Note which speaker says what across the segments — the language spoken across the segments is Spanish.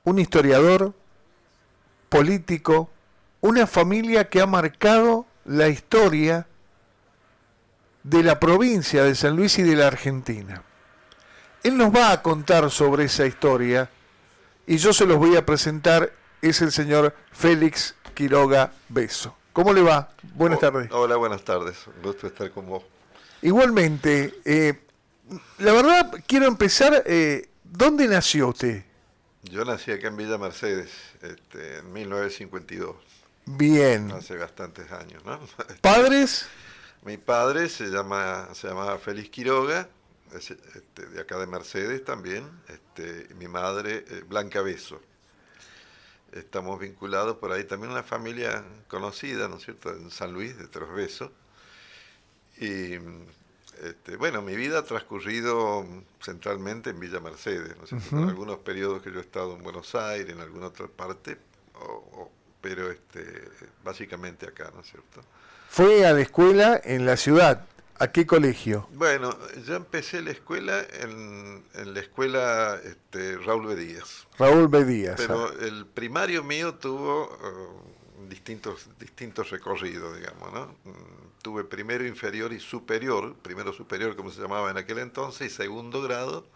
Speaker 1: un historiador, político, una familia que ha marcado la historia de la provincia de San Luis y de la Argentina. Él nos va a contar sobre esa historia y yo se los voy a presentar. Es el señor Félix Quiroga Besso. ¿Cómo le va? Buenas tardes.
Speaker 2: Hola, buenas tardes. Un gusto estar con vos.
Speaker 1: Igualmente, la verdad quiero empezar, ¿dónde nació usted?
Speaker 2: Yo nací acá en Villa Mercedes, en 1952,
Speaker 1: Bien.
Speaker 2: hace bastantes años, ¿no?
Speaker 1: ¿Padres?
Speaker 2: Mi padre se llamaba Félix Quiroga, de acá de Mercedes también, y mi madre Blanca Besso. Estamos vinculados por ahí también a una familia conocida, ¿no es cierto?, en San Luis, de Tres Besos. Y bueno, mi vida ha transcurrido centralmente en Villa Mercedes, ¿no es cierto? Con algunos periodos que yo he estado en Buenos Aires, en alguna otra parte, pero básicamente acá, ¿no es cierto?
Speaker 1: Fue a la escuela en la ciudad. ¿A qué colegio?
Speaker 2: Bueno, yo empecé la escuela en la escuela Raúl B. Díaz,
Speaker 1: Raúl B. Díaz.
Speaker 2: pero el primario mío tuvo distintos recorridos, digamos, ¿no? Tuve primero inferior y superior, primero superior como se llamaba en aquel entonces, y segundo grado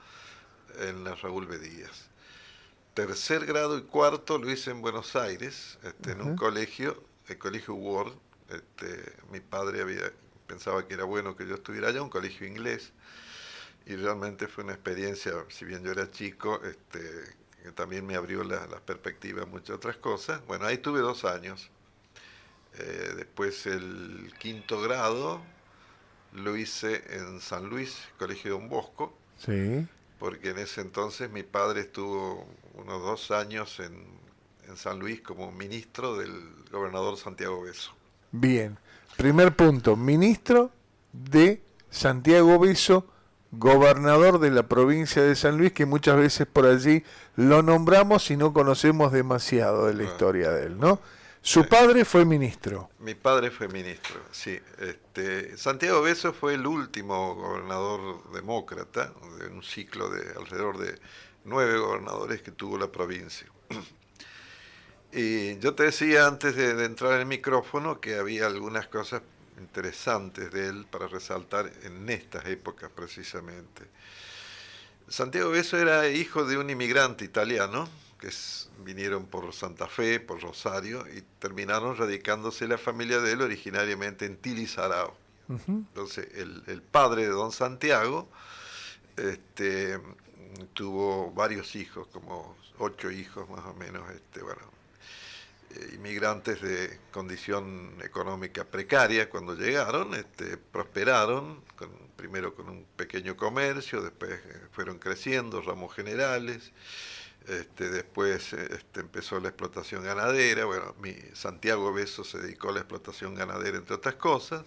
Speaker 2: en la Raúl B. Díaz. Tercer grado y cuarto lo hice en Buenos Aires, en un colegio, el Colegio Ward. Mi padre pensaba que era bueno que yo estuviera allá, un colegio inglés, y realmente fue una experiencia, si bien yo era chico, que también me abrió las perspectivas a muchas otras cosas. Bueno, ahí tuve 2 años. Después el quinto grado lo hice en San Luis, Colegio Don Bosco,
Speaker 1: Sí.
Speaker 2: porque en ese entonces mi padre estuvo unos 2 años en San Luis como ministro del gobernador Santiago Besso.
Speaker 1: Bien. Primer punto, ministro de Santiago Besso, gobernador de la provincia de San Luis, que muchas veces por allí lo nombramos y no conocemos demasiado de la historia de él, ¿no?
Speaker 2: Sí.
Speaker 1: Su padre fue ministro.
Speaker 2: Mi padre fue ministro, sí. Santiago Besso fue el último gobernador demócrata de un ciclo de alrededor de 9 gobernadores que tuvo la provincia. Y yo te decía antes de entrar en el micrófono que había algunas cosas interesantes de él para resaltar en estas épocas precisamente. Santiago Besso era hijo de un inmigrante italiano vinieron por Santa Fe, por Rosario, y terminaron radicándose la familia de él originariamente en Tilizarao. Entonces el padre de don Santiago tuvo varios hijos, como 8 hijos más o menos, inmigrantes de condición económica precaria cuando llegaron, prosperaron, primero con un pequeño comercio, después fueron creciendo, ramos generales, después empezó la explotación ganadera. Bueno, Santiago Besso se dedicó a la explotación ganadera, entre otras cosas,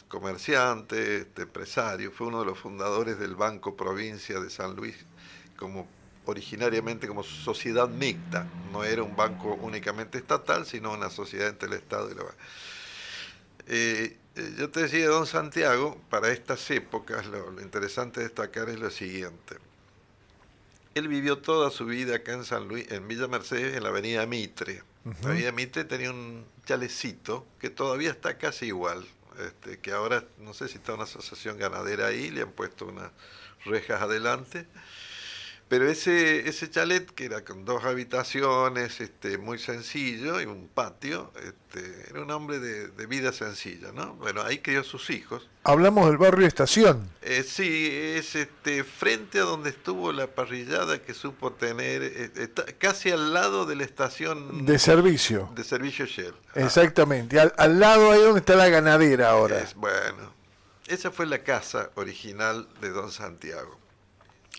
Speaker 2: comerciante, empresario, fue uno de los fundadores del Banco Provincia de San Luis, originariamente como sociedad mixta, no era un banco únicamente estatal, sino una sociedad entre el Estado y la banca. Yo te decía, don Santiago, para estas épocas lo interesante de destacar es lo siguiente. Él vivió toda su vida acá en San Luis, en Villa Mercedes, en la avenida Mitre. La avenida Mitre tenía un chalecito que todavía está casi igual, que ahora no sé si está una asociación ganadera ahí, le han puesto unas rejas adelante. Pero ese chalet, que era con 2 habitaciones, muy sencillo, y un patio, era un hombre de vida sencilla, ¿no? Bueno, ahí crió sus hijos.
Speaker 1: Hablamos del barrio Estación.
Speaker 2: Sí, es frente a donde estuvo la parrillada que supo tener, casi al lado de la estación
Speaker 1: De servicio.
Speaker 2: de servicio Shell.
Speaker 1: Exactamente. Al lado ahí donde está la ganadera ahora.
Speaker 2: Bueno, esa fue la casa original de don Santiago.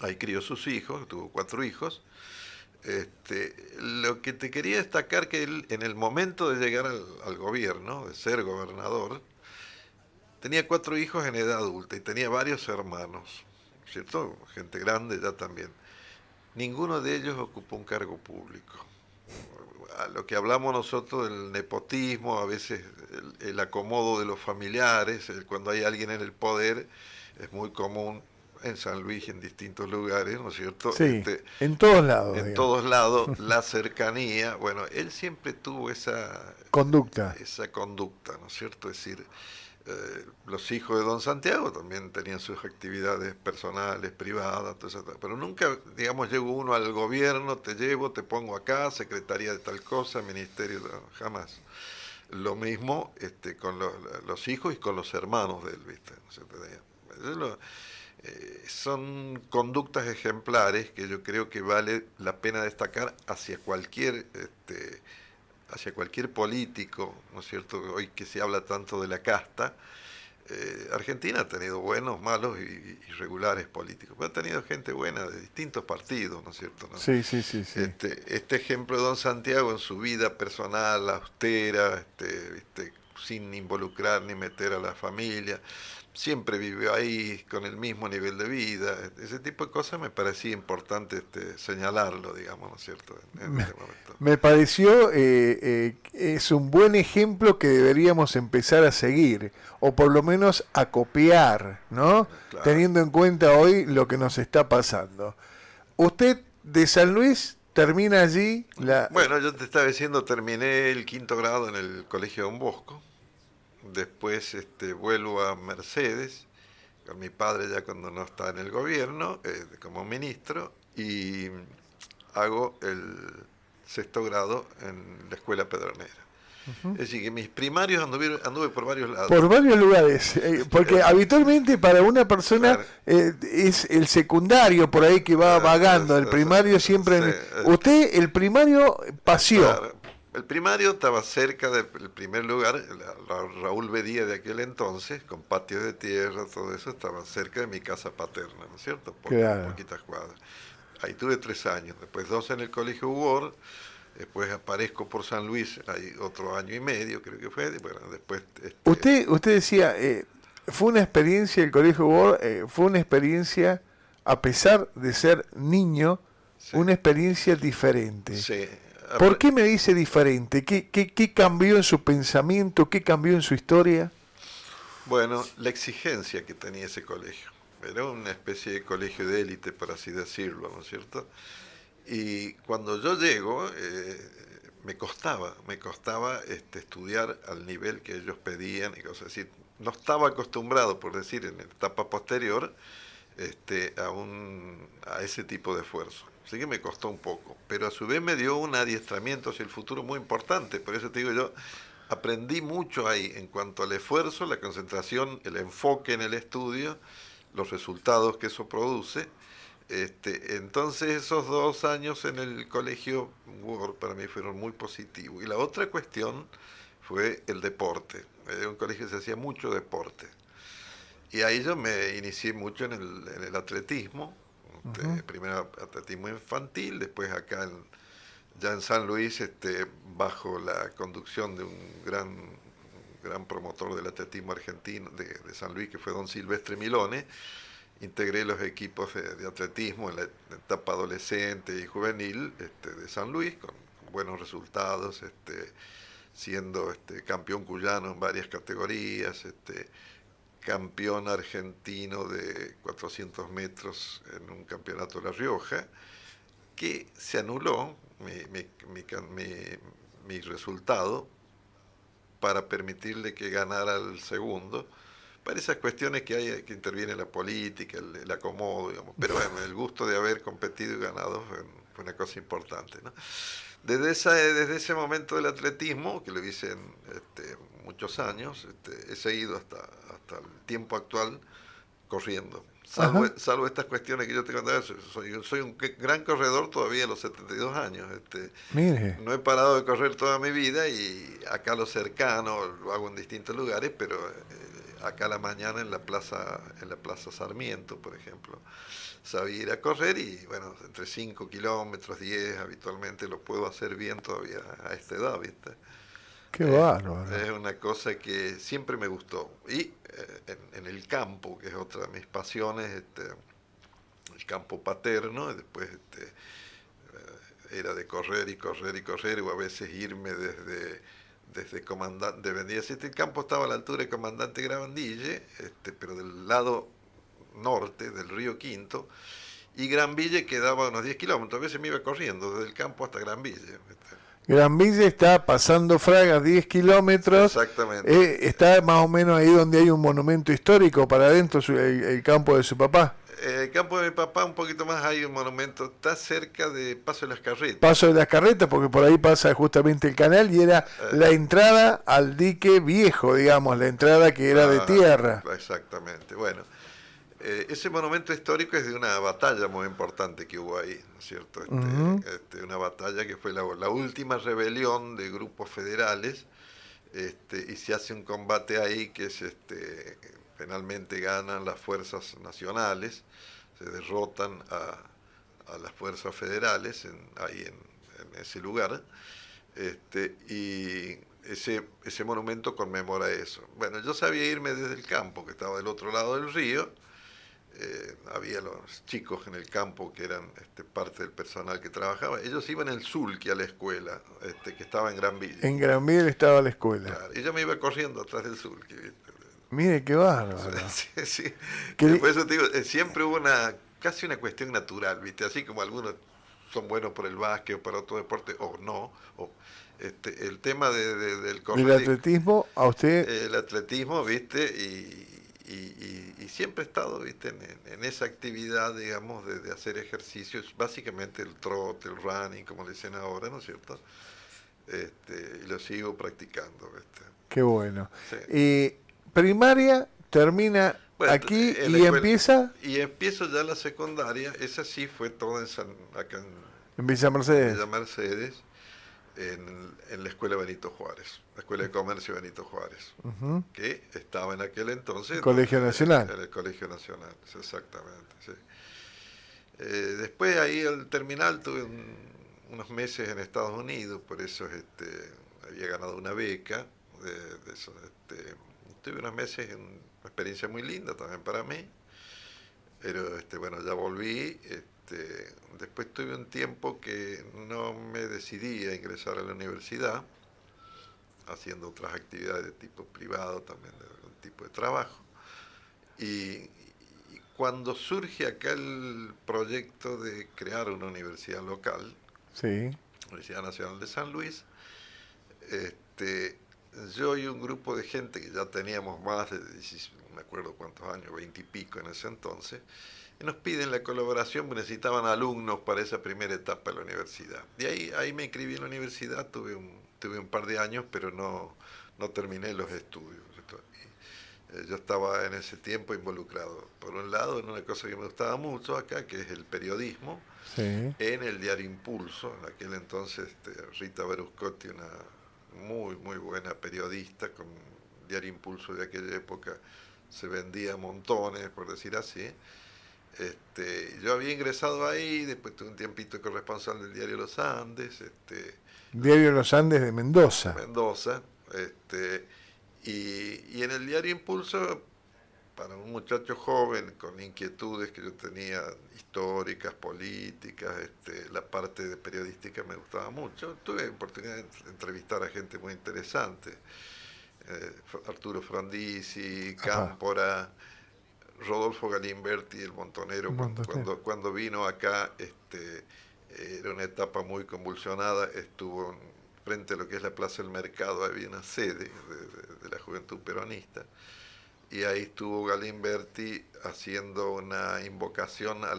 Speaker 2: Ahí crió sus hijos, tuvo 4 hijos. Lo que te quería destacar que él, en el momento de llegar al gobierno, de ser gobernador, tenía 4 hijos en edad adulta y tenía varios hermanos, ¿cierto? Gente grande ya también. Ninguno de ellos ocupó un cargo público. A lo que hablamos nosotros del nepotismo, a veces el acomodo de los familiares, cuando hay alguien en el poder, es muy común en San Luis y en distintos lugares, ¿no es cierto?
Speaker 1: Sí, en todos lados,
Speaker 2: En
Speaker 1: digamos.
Speaker 2: todos lados, la cercanía, bueno, él siempre tuvo
Speaker 1: Conducta.
Speaker 2: esa conducta, ¿no es cierto? Es decir, los hijos de don Santiago también tenían sus actividades personales, privadas, todo eso, pero nunca, digamos, llegó uno al gobierno, te llevo, te pongo acá, secretaría de tal cosa, ministerio, no, jamás. Lo mismo con los hijos y con los hermanos de él, ¿viste? ¿No es cierto? Eso son conductas ejemplares que yo creo que vale la pena destacar hacia cualquier político, ¿no es cierto? Hoy que se habla tanto de la casta, Argentina ha tenido buenos, malos y regulares políticos, pero ha tenido gente buena de distintos partidos, ¿no es cierto? ¿No?
Speaker 1: Sí, sí, sí, sí.
Speaker 2: Este ejemplo de don Santiago en su vida personal, austera, sin involucrar ni meter a la familia, siempre vivió ahí con el mismo nivel de vida. Ese tipo de cosas me parecía importante señalarlo, digamos, ¿no es cierto? En
Speaker 1: Me,
Speaker 2: este momento.
Speaker 1: me pareció, es un buen ejemplo que deberíamos empezar a seguir, o por lo menos a copiar, ¿no?
Speaker 2: Claro.
Speaker 1: Teniendo en cuenta hoy lo que nos está pasando. Usted de San Luis termina allí la...
Speaker 2: Bueno, yo te estaba diciendo, terminé el quinto grado en el Colegio Don Bosco. Después vuelvo a Mercedes, con mi padre ya cuando no está en el gobierno, como ministro, y hago el sexto grado en la Escuela Pedronera.
Speaker 1: Ujú.
Speaker 2: Es decir, que mis primarios anduve por varios lados.
Speaker 1: Por varios lugares, porque habitualmente para una persona
Speaker 2: Claro,
Speaker 1: es el secundario por ahí que va vagando, el primario siempre...
Speaker 2: sí,
Speaker 1: Usted el primario paseó.
Speaker 2: claro. El primario estaba cerca del primer lugar, Raúl Bedía de aquel entonces, con patios de tierra, todo eso, estaba cerca de mi casa paterna, ¿no es cierto?
Speaker 1: Claro.
Speaker 2: Poquitas cuadras. Ahí tuve 3 años, después 2 en el Colegio Huor, después aparezco por San Luis, ahí otro año y medio creo que fue, y bueno, después...
Speaker 1: Usted decía, fue una experiencia, el Colegio Bor, fue una experiencia, a pesar de ser niño,
Speaker 2: sí,
Speaker 1: una experiencia diferente.
Speaker 2: sí,
Speaker 1: ¿Por qué me dice diferente? ¿Qué cambió en su pensamiento? ¿Qué cambió en su historia?
Speaker 2: bueno, la exigencia que tenía ese colegio. Era una especie de colegio de élite, por así decirlo, ¿no es cierto? Y cuando yo llego, me costaba estudiar al nivel que ellos pedían y cosas así. No estaba acostumbrado, por decir, en la etapa posterior, a ese tipo de esfuerzo. Así que me costó un poco, pero a su vez me dio un adiestramiento hacia el futuro muy importante. Por eso te digo yo, aprendí mucho ahí en cuanto al esfuerzo, la concentración, el enfoque en el estudio, los resultados que eso produce. Entonces esos 2 años en el colegio Ward para mí fueron muy positivos. Y la otra cuestión fue el deporte. Era un colegio que se hacía mucho deporte. Y ahí yo me inicié mucho en el atletismo.
Speaker 1: Ujú.
Speaker 2: Primero atletismo infantil, después acá ya en San Luis, bajo la conducción de un gran promotor del atletismo argentino de San Luis, que fue don Silvestre Milone. Integré los equipos de atletismo en la etapa adolescente y juvenil de San Luis, con buenos resultados, siendo campeón cuyano en varias categorías, campeón argentino de 400 metros en un campeonato de La Rioja, que se anuló mi resultado para permitirle que ganara el segundo, para esas cuestiones que hay que interviene la política, el acomodo, digamos. Pero bueno, el gusto de haber competido y ganado fue una cosa importante, ¿no? Desde ese momento del atletismo, que lo hice en muchos años, he seguido hasta el tiempo actual corriendo.
Speaker 1: Ajá.
Speaker 2: Salvo estas cuestiones que yo te contaba, soy un gran corredor todavía a los 72 años.
Speaker 1: Mire,
Speaker 2: No he parado de correr toda mi vida y acá lo cercano lo hago en distintos lugares, pero acá a la mañana en la plaza Sarmiento, por ejemplo, sabía ir a correr y bueno, entre 5 kilómetros, 10 habitualmente lo puedo hacer bien todavía a esta edad, ¿viste?
Speaker 1: qué
Speaker 2: Es,
Speaker 1: bárbaro.
Speaker 2: es una cosa que siempre me gustó. Y en el campo, que es otra de mis pasiones, el campo paterno, y después era de correr y correr y correr, o a veces irme desde comandante, vendía, si el campo estaba a la altura de comandante Gravandille, pero del lado norte del río Quinto, y Gran Ville quedaba a unos 10 kilómetros. A veces me iba corriendo desde el campo hasta Gran Ville, ¿viste?
Speaker 1: Gran Villa está pasando Fragas 10 kilómetros,
Speaker 2: Exactamente.
Speaker 1: está más o menos ahí donde hay un monumento histórico para adentro, el campo de su papá.
Speaker 2: El campo de mi papá, un poquito más, hay un monumento, está cerca de Paso de las Carretas.
Speaker 1: Paso de las Carretas, porque por ahí pasa justamente el canal y era la entrada al dique viejo, digamos, la entrada que era de tierra.
Speaker 2: Exactamente. Bueno, ese monumento histórico es de una batalla muy importante que hubo ahí, ¿no es cierto? Una batalla que fue la última rebelión de grupos federales, y se hace un combate ahí que es, finalmente ganan las fuerzas nacionales, se derrotan a las fuerzas federales ahí en ese lugar, y ese monumento conmemora eso. Bueno, yo sabía irme desde el campo, que estaba del otro lado del río. Había los chicos en el campo que eran parte del personal que trabajaba. Ellos iban en el Sulky a la escuela, que estaba en Gran Villa.
Speaker 1: En Gran Villa estaba la escuela.
Speaker 2: Claro, y yo me iba corriendo atrás del Sulky, ¿viste?
Speaker 1: Mire qué bárbaro.
Speaker 2: Sí, sí.
Speaker 1: ¿Qué
Speaker 2: Por eso te digo, siempre hubo casi una cuestión natural, ¿viste? Así como algunos son buenos por el básquet o para otro deporte, o no. El tema del correr.
Speaker 1: ¿Del atletismo a usted?
Speaker 2: El atletismo, ¿viste? Y siempre he estado, ¿viste? En esa actividad, digamos, de hacer ejercicios, básicamente el trote, el running, como le dicen ahora, ¿no es cierto? Y lo sigo practicando, ¿viste?
Speaker 1: Qué bueno.
Speaker 2: Sí.
Speaker 1: Primaria termina
Speaker 2: Bueno,
Speaker 1: aquí
Speaker 2: en la
Speaker 1: y
Speaker 2: escuela,
Speaker 1: empieza
Speaker 2: y empiezo ya la secundaria. Esa sí fue toda acá
Speaker 1: en Villa
Speaker 2: en
Speaker 1: Mercedes.
Speaker 2: Villa Mercedes, en la escuela Benito Juárez, la escuela de comercio Benito Juárez, que estaba en aquel entonces
Speaker 1: Colegio Nacional.
Speaker 2: en el Colegio Nacional, exactamente, sí. Después ahí al terminal tuve unos meses en Estados Unidos, por eso había ganado una beca de eso. Tuve unos meses, una experiencia muy linda también para mí, pero bueno, ya volví. Después tuve un tiempo que no me decidí a ingresar a la universidad, haciendo otras actividades de tipo privado, también de algún tipo de trabajo. Y cuando surge acá el proyecto de crear una universidad local,
Speaker 1: Sí.
Speaker 2: Universidad Nacional de San Luis, yo y un grupo de gente que ya teníamos más de, no me acuerdo cuántos años, 20 y pico en ese entonces, y nos piden la colaboración, porque necesitaban alumnos para esa primera etapa de la universidad. Y ahí me inscribí en la universidad, tuve un par de años, pero no terminé los estudios. Yo estaba en ese tiempo involucrado, por un lado, en una cosa que me gustaba mucho acá, que es el periodismo,
Speaker 1: Sí.
Speaker 2: en el diario Impulso. En aquel entonces Rita Beruscotti, una muy, muy buena periodista, con diario Impulso de aquella época se vendía montones, por decir así. Yo había ingresado ahí, después tuve un tiempito de corresponsal del diario Los Andes,
Speaker 1: Diario Los Andes de Mendoza.
Speaker 2: Mendoza, y en el diario Impulso, para un muchacho joven con inquietudes que yo tenía, históricas, políticas, la parte de periodística me gustaba mucho. Tuve oportunidad de entrevistar a gente muy interesante, Arturo Frondizi, Cámpora, Rodolfo Galimberti, el montonero, cuando vino acá, era una etapa muy convulsionada. Estuvo frente a lo que es la Plaza del Mercado, había una sede de la Juventud Peronista, y ahí estuvo Galimberti haciendo una invocación a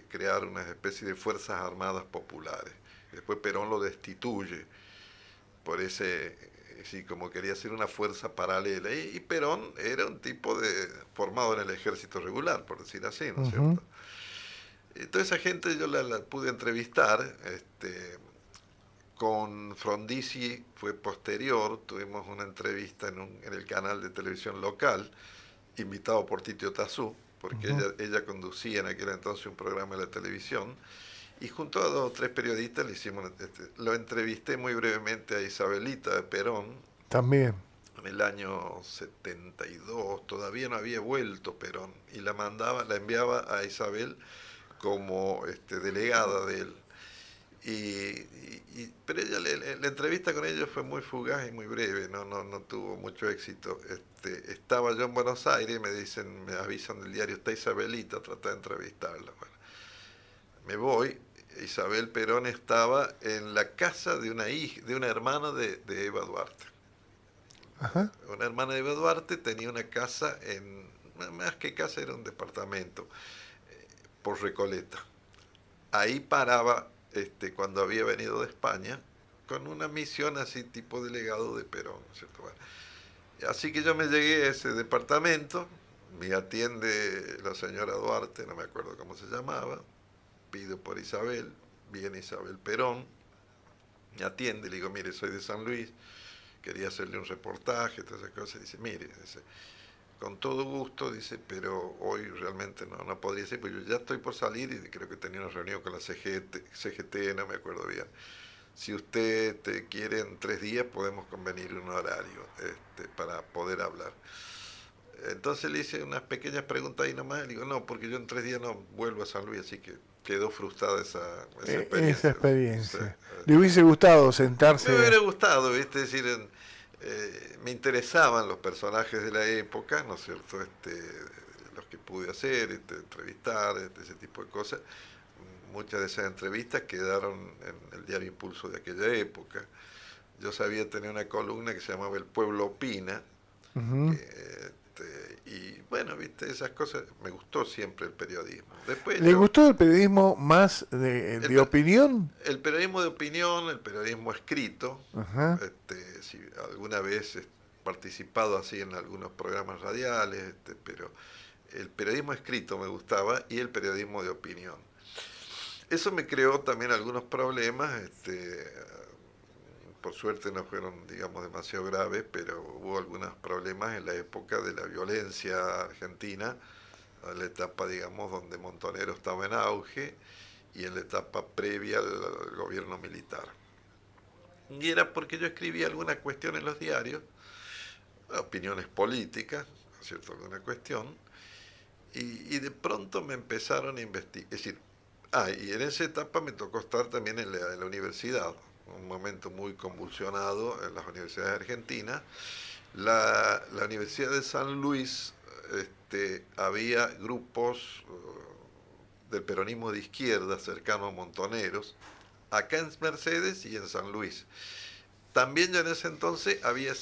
Speaker 2: crear una especie de fuerzas armadas populares. Después Perón lo destituye por sí, como quería ser una fuerza paralela. Y Perón era un tipo formado en el ejército regular, por decir así, ¿no es cierto? Y toda esa gente yo la pude entrevistar. Con Frondizi fue posterior, tuvimos una entrevista en el canal de televisión local, invitado por Tito Tazú, porque ella conducía en aquel entonces un programa de la televisión, y junto a 2 o 3 periodistas le hicimos, lo entrevisté muy brevemente a Isabelita de Perón.
Speaker 1: También.
Speaker 2: En el año 72, todavía no había vuelto Perón, y la enviaba a Isabel como delegada de él. Pero ella, la entrevista con ellos fue muy fugaz y muy breve, no tuvo mucho éxito. Estaba yo en Buenos Aires y me avisan del diario, está Isabelita, trata de entrevistarla. Bueno, me voy, Isabel Perón estaba en la casa de una hermana de Eva Duarte.
Speaker 1: Ajá.
Speaker 2: Una hermana de Eva Duarte tenía una casa más que casa, era un departamento, por Recoleta. Ahí paraba, cuando había venido de España, con una misión así tipo delegado de Perón, ¿no es cierto? Bueno, así que yo me llegué a ese departamento, me atiende la señora Duarte, no me acuerdo cómo se llamaba, pido por Isabel, viene Isabel Perón, me atiende, le digo, mire, soy de San Luis, quería hacerle un reportaje, todas esas cosas, dice, mire, dice, con todo gusto, dice, pero hoy realmente no podría ser, pues yo ya estoy por salir y creo que tenía una reunión con la CGT, no me acuerdo bien. Si usted quiere en 3 días podemos convenir un horario para poder hablar. Entonces le hice unas pequeñas preguntas ahí nomás, y le digo, no, porque yo en 3 días no vuelvo a San Luis, así que quedó frustrada esa
Speaker 1: Esa
Speaker 2: experiencia. Sí.
Speaker 1: experiencia. ¿Le hubiese gustado sentarse?
Speaker 2: Me hubiera gustado, ¿viste? Es decir, me interesaban los personajes de la época, ¿no es cierto? Los que pude hacer, entrevistar, ese tipo de cosas. Muchas de esas entrevistas quedaron en el diario Impulso de aquella época. Yo sabía tener una columna que se llamaba El Pueblo Opina,
Speaker 1: Ujú.
Speaker 2: y bueno, viste, esas cosas, me gustó siempre el periodismo. Después
Speaker 1: ¿Le gustó el periodismo más de
Speaker 2: el,
Speaker 1: opinión?
Speaker 2: el periodismo de opinión, el periodismo escrito,
Speaker 1: Ajá.
Speaker 2: si alguna vez he participado así en algunos programas radiales, pero el periodismo escrito me gustaba y el periodismo de opinión. Eso me creó también algunos problemas, por suerte no fueron, digamos, demasiado graves, pero hubo algunos problemas en la época de la violencia argentina, en la etapa, digamos, donde Montonero estaba en auge y en la etapa previa al gobierno militar. Y era porque yo escribía alguna cuestión en los diarios, opiniones políticas, ¿no es cierto?, alguna cuestión, y de pronto me empezaron a investigar. Es decir, y en esa etapa me tocó estar también en la universidad, un momento muy convulsionado en las universidades argentinas. La Universidad de San Luis, había grupos del peronismo de izquierda cercano a Montoneros, acá en Mercedes y en San Luis. También yo en ese entonces había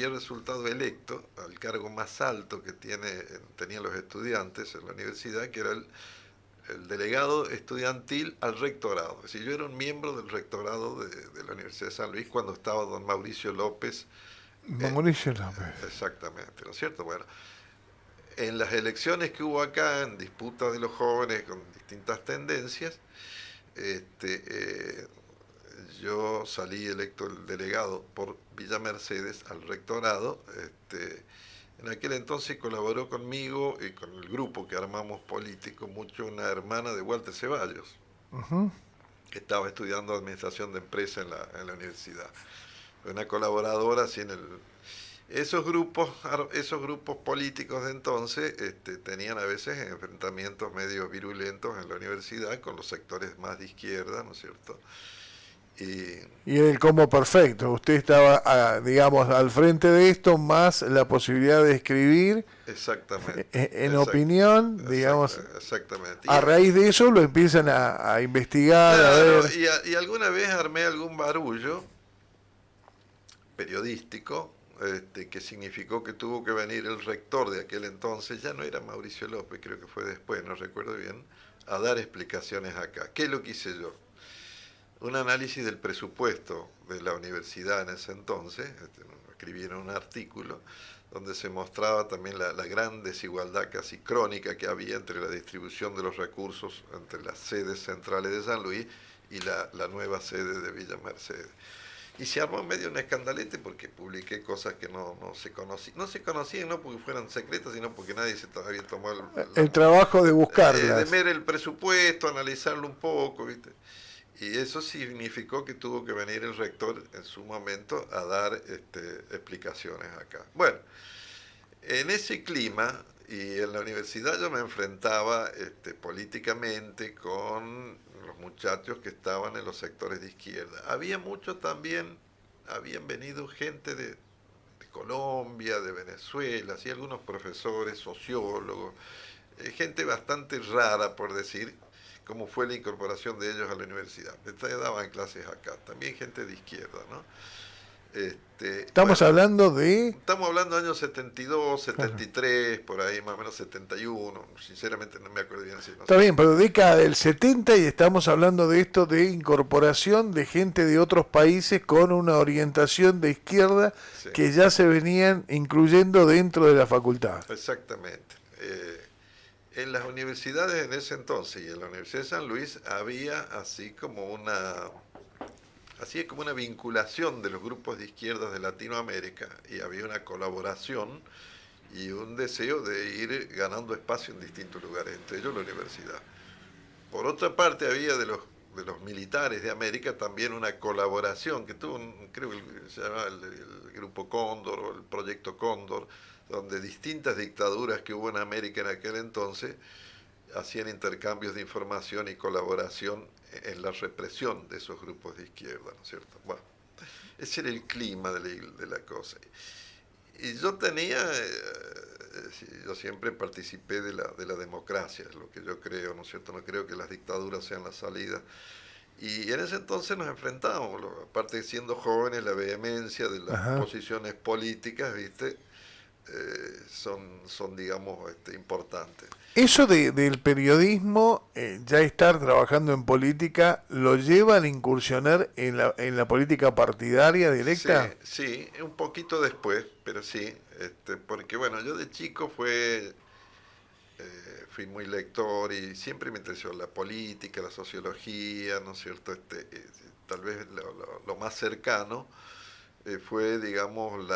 Speaker 2: resultado electo al cargo más alto que tenían los estudiantes en la universidad, que era el delegado estudiantil al rectorado. Es decir, yo era un miembro del rectorado de la Universidad de San Luis cuando estaba don Mauricio López.
Speaker 1: Mauricio López.
Speaker 2: Exactamente, ¿no es cierto? Bueno, en las elecciones que hubo acá, en disputas de los jóvenes con distintas tendencias, yo salí electo el delegado por Villa Mercedes al rectorado. En aquel entonces colaboró conmigo y con el grupo que armamos político mucho una hermana de Walter Ceballos,
Speaker 1: Ujú.
Speaker 2: que estaba estudiando administración de empresa en la universidad. Una colaboradora así esos grupos políticos de entonces tenían a veces enfrentamientos medio virulentos en la universidad con los sectores más de izquierda, ¿no es cierto?
Speaker 1: Y en el combo perfecto. Usted estaba, digamos, al frente de esto, más la posibilidad de escribir
Speaker 2: Exactamente,
Speaker 1: en opinión, digamos.
Speaker 2: exactamente.
Speaker 1: A raíz de eso lo empiezan a investigar, a
Speaker 2: Claro,
Speaker 1: ver.
Speaker 2: y alguna vez armé algún barullo periodístico, que significó que tuvo que venir el rector de aquel entonces, ya no era Mauricio López, creo que fue después, no recuerdo bien, a dar explicaciones acá. ¿Qué es lo que hice yo? Un análisis del presupuesto de la universidad en ese entonces, escribí en un artículo donde se mostraba también la gran desigualdad casi crónica que había entre la distribución de los recursos entre las sedes centrales de San Luis y la nueva sede de Villa Mercedes. Y se armó medio un escandalete porque publiqué cosas que no se conocían. No se conocían no porque fueran secretas, sino porque nadie se había tomado
Speaker 1: El trabajo de
Speaker 2: de
Speaker 1: buscarlas.
Speaker 2: ver el presupuesto, analizarlo un poco, ¿viste? Y eso significó que tuvo que venir el rector en su momento a dar explicaciones acá. Bueno, en ese clima y en la universidad yo me enfrentaba políticamente con los muchachos que estaban en los sectores de izquierda. Había mucho también, habían venido gente de Colombia, de Venezuela, así algunos profesores, sociólogos, gente bastante rara, por decir, como fue la incorporación de ellos a la universidad. Daban clases acá, también gente de izquierda, ¿no?
Speaker 1: Estamos
Speaker 2: Bueno,
Speaker 1: hablando de...
Speaker 2: estamos hablando de años 72,
Speaker 1: Claro.
Speaker 2: 73, por ahí más o menos 71, sinceramente no me acuerdo bien si no
Speaker 1: Está
Speaker 2: sé.
Speaker 1: bien, pero década del 70 y estamos hablando de esto de incorporación de gente de otros países con una orientación de izquierda
Speaker 2: Sí,
Speaker 1: que ya se venían incluyendo dentro de la facultad.
Speaker 2: exactamente. En las universidades en ese entonces y en la Universidad de San Luis había así como una vinculación de los grupos de izquierdas de Latinoamérica y había una colaboración y un deseo de ir ganando espacio en distintos lugares, entre ellos la universidad. Por otra parte, había de los militares de América también una colaboración que tuvo, creo que se llamaba el Grupo Cóndor o el Proyecto Cóndor, donde distintas dictaduras que hubo en América en aquel entonces hacían intercambios de información y colaboración en la represión de esos grupos de izquierda, ¿no es cierto? Bueno, ese era el clima de la cosa. Y yo siempre participé de la democracia, es lo que yo creo, ¿no es cierto? No creo que las dictaduras sean la salida. Y en ese entonces nos enfrentábamos, aparte de siendo jóvenes, la vehemencia de las
Speaker 1: Ajá.
Speaker 2: posiciones políticas, ¿viste? Son digamos, importantes.
Speaker 1: Eso del periodismo, ya estar trabajando en política, ¿lo llevan a incursionar en la política partidaria
Speaker 2: Sí,
Speaker 1: directa?
Speaker 2: sí, un poquito después, pero sí, porque bueno, yo de chico fui muy lector y siempre me interesó la política, la sociología, ¿no es cierto? Tal vez lo más cercano fue, digamos,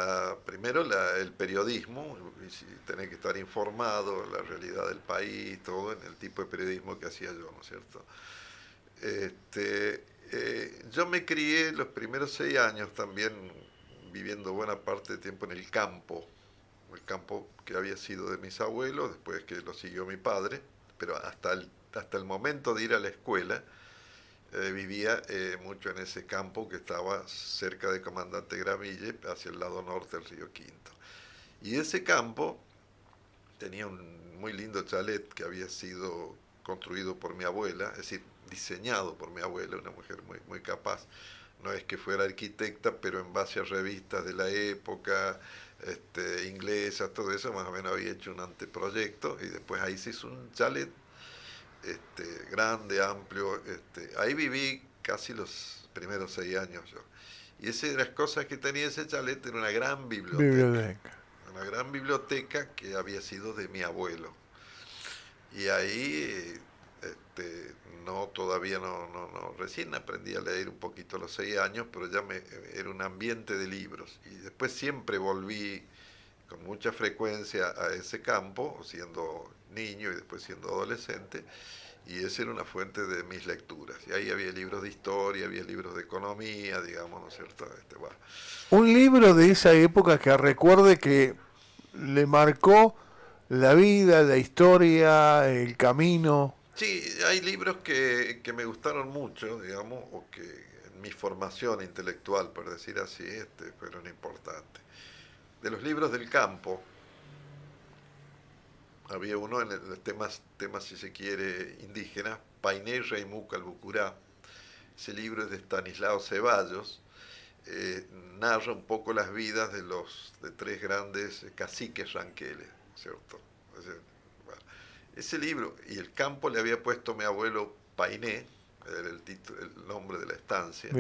Speaker 2: primero el periodismo, y si tenés que estar informado, la realidad del país, todo en el tipo de periodismo que hacía yo, ¿no es cierto? Yo me crié los primeros 6 años también viviendo buena parte de tiempo en el campo que había sido de mis abuelos, después que lo siguió mi padre, pero hasta el momento de ir a la escuela vivía mucho en ese campo que estaba cerca de Comandante Gramille, hacia el lado norte del río Quinto. Y ese campo tenía un muy lindo chalet que había sido construido por mi abuela, es decir, diseñado por mi abuela, una mujer muy, muy capaz. No es que fuera arquitecta, pero en base a revistas de la época, inglesas, todo eso, más o menos había hecho un anteproyecto y después ahí se hizo un chalet grande, amplio. Ahí viví casi los primeros 6 años yo. Y esa de las cosas que tenía ese chalet era
Speaker 1: Biblioteca.
Speaker 2: una gran biblioteca que había sido de mi abuelo. Y ahí, no, todavía no, recién aprendí a leer un poquito a los 6 años, pero ya era un ambiente de libros. Y después siempre volví con mucha frecuencia a ese campo, siendo niño y después siendo adolescente, y esa era una fuente de mis lecturas. Y ahí había libros de historia, había libros de economía, digamos, ¿no es cierto? Bueno.
Speaker 1: Un libro de esa época que recuerde que le marcó la vida, la historia, el camino.
Speaker 2: Sí, hay libros que me gustaron mucho, digamos, o que en mi formación intelectual, por decir así, fueron importantes. De los libros del campo, había uno en el temas si se quiere, indígenas, Painé Raimú Calbucurá. Ese libro es de Stanislao Ceballos, narra un poco las vidas de tres grandes caciques ranqueles, ¿cierto? Bueno, ese libro, y el campo le había puesto mi abuelo Painé, era el nombre de la estancia.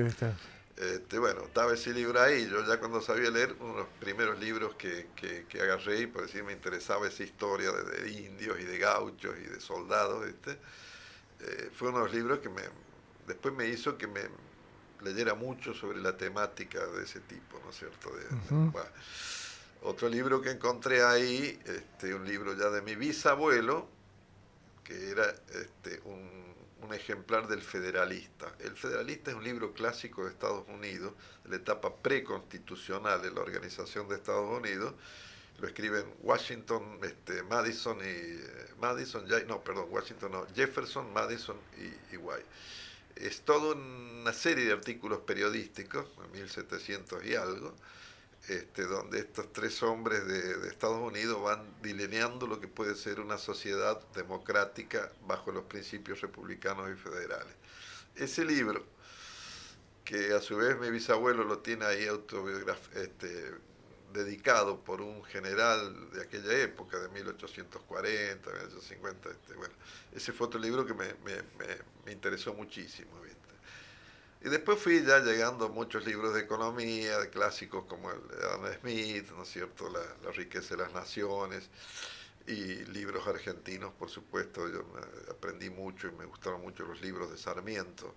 Speaker 2: Bueno, estaba ese libro ahí, yo ya cuando sabía leer, uno de los primeros libros que agarré, y por decir me interesaba esa historia de indios y de gauchos y de soldados, fue uno de los libros que después me hizo que me leyera mucho sobre la temática de ese tipo, ¿no es cierto?
Speaker 1: Ujú.
Speaker 2: Bueno, otro libro que encontré ahí, un libro ya de mi bisabuelo, que era un ejemplar del Federalista. El Federalista es un libro clásico de Estados Unidos, de la etapa preconstitucional de la Organización de Estados Unidos. lo escriben Washington, Madison y Washington no, Jefferson, Madison y White. Es toda una serie de artículos periodísticos, en 1700 y algo, donde estos tres hombres de Estados Unidos van delineando lo que puede ser una sociedad democrática bajo los principios republicanos y federales. Ese libro, que a su vez mi bisabuelo lo tiene ahí dedicado por un general de aquella época, de 1840, 1850, bueno, ese fue otro libro que me interesó muchísimo, ¿viste? Y después fui ya llegando a muchos libros de economía, de clásicos como el de Adam Smith, ¿no es cierto?, la riqueza de las naciones, y libros argentinos, por supuesto. Yo aprendí mucho y me gustaron mucho los libros de Sarmiento,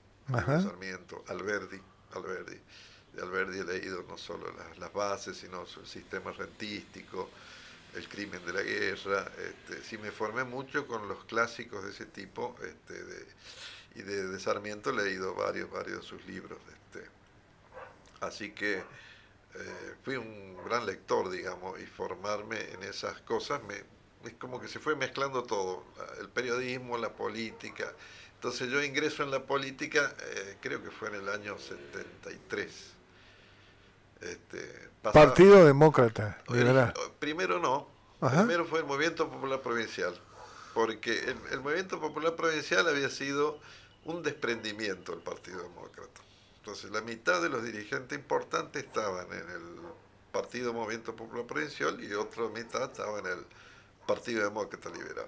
Speaker 2: Alberdi. De Alberdi he leído no solo las bases, sino el sistema rentístico, el crimen de la guerra. Sí, me formé mucho con los clásicos de ese tipo, y de Sarmiento he leído varios de sus libros. Así que fui un gran lector, digamos, y formarme en esas cosas es como que se fue mezclando todo, el periodismo, la política. Entonces yo ingreso en la política, creo que fue en el año 73.
Speaker 1: Partido Demócrata, liberal.
Speaker 2: Primero no, Ajá. Primero fue el Movimiento Popular Provincial, porque el Movimiento Popular Provincial había sido un desprendimiento del Partido Demócrata. Entonces la mitad de los dirigentes importantes estaban en el Partido Movimiento Popular Provincial y otra mitad estaba en el Partido Demócrata Liberal.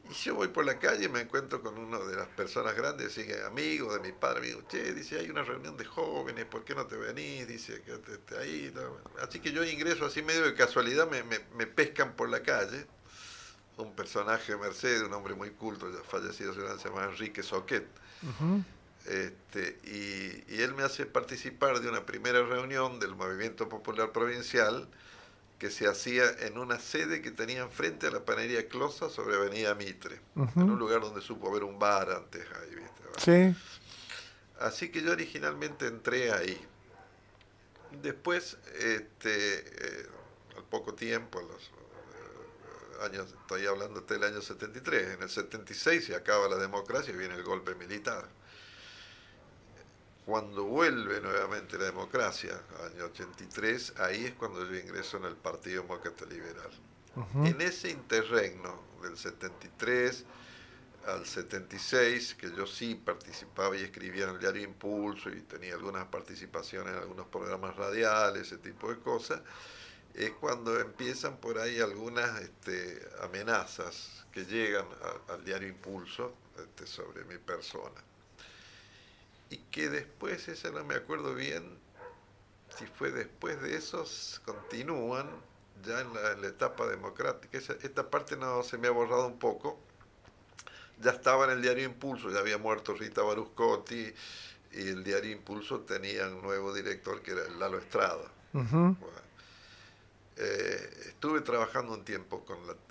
Speaker 2: Y yo voy por la calle y me encuentro con una de las personas grandes, sigue amigo de mi padre, me digo, che, dice, hay una reunión de jóvenes, ¿por qué no te venís? Dice, que ahí. Así que yo ingreso así medio de casualidad, me pescan por la calle, un personaje de Mercedes, un hombre muy culto, ya fallecido, se llama Enrique Soquet. Uh-huh. Y él me hace participar de una primera reunión del Movimiento Popular Provincial, que se hacía en una sede que tenía enfrente a la panadería Closa sobre Avenida Mitre, uh-huh, en un lugar donde supo haber un bar antes ahí, ¿viste? Sí. Así que yo originalmente entré ahí. Después, al poco tiempo, años, estoy hablando del año 73, en el 76 se acaba la democracia y viene el golpe militar. Cuando vuelve nuevamente la democracia, año 83, ahí es cuando yo ingreso en el Partido Demócrata Liberal. Uh-huh. En ese interregno del 73 al 76, que yo sí participaba y escribía en el diario Impulso y tenía algunas participaciones en algunos programas radiales, ese tipo de cosas, es cuando empiezan por ahí algunas amenazas que llegan al diario Impulso sobre mi persona. Y que después, esa no me acuerdo bien, si fue después de esos, continúan ya en la etapa democrática. Esta parte no se me ha borrado un poco. Ya estaba en el diario Impulso, ya había muerto Rita Baruscotti, y el diario Impulso tenía un nuevo director que era Lalo Estrada. Uh-huh. Bueno, estuve trabajando un tiempo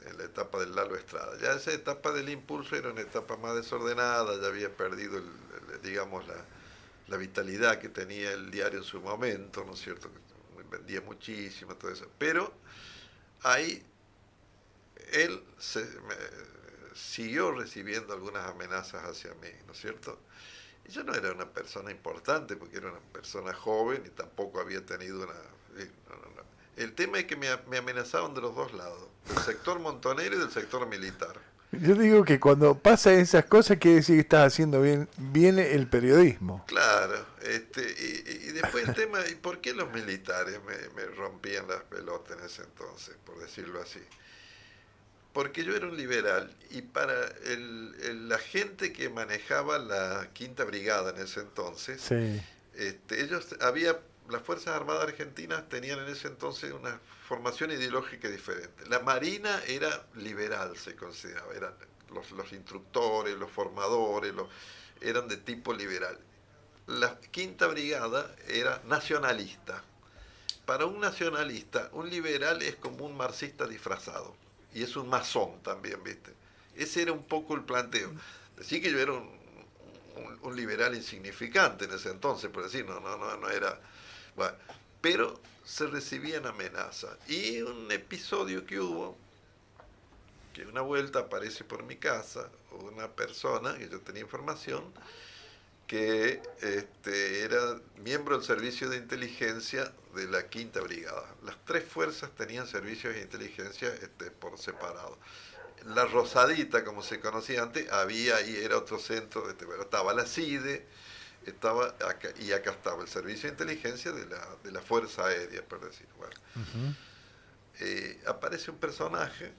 Speaker 2: en la etapa del Lalo Estrada. Ya esa etapa del Impulso era una etapa más desordenada, ya había perdido digamos la vitalidad que tenía el diario en su momento, ¿no es cierto? Vendía muchísimo, todo eso. Pero ahí él siguió recibiendo algunas amenazas hacia mí, ¿no es cierto? Y yo no era una persona importante porque era una persona joven y tampoco había tenido El tema es que me amenazaban de los dos lados, del sector montonero y del sector militar.
Speaker 1: Yo digo que cuando pasan esas cosas quiere decir que estás haciendo bien el periodismo.
Speaker 2: Claro, y después el tema, ¿y por qué los militares me rompían las pelotas en ese entonces, por decirlo así? Porque yo era un liberal y para la gente que manejaba la Quinta Brigada en ese entonces, sí, las Fuerzas Armadas Argentinas tenían en ese entonces una formación ideológica diferente. La Marina era liberal, se consideraba, eran los instructores, los formadores, eran de tipo liberal. La Quinta Brigada era nacionalista. Para un nacionalista, un liberal es como un marxista disfrazado, y es un masón también, ¿viste? Ese era un poco el planteo. Decir que yo era un liberal insignificante en ese entonces, por decir, no era... Bueno, pero se recibían amenazas. Y un episodio que hubo, que una vuelta aparece por mi casa una persona, que yo tenía información, que era miembro del servicio de inteligencia de la Quinta Brigada. Las tres fuerzas tenían servicios de inteligencia por separado. La Rosadita, como se conocía antes, había ahí, era otro centro, bueno, estaba la CIDE, estaba acá, y acá estaba el servicio de inteligencia de la Fuerza Aérea, por decir. Bueno, aparece un personaje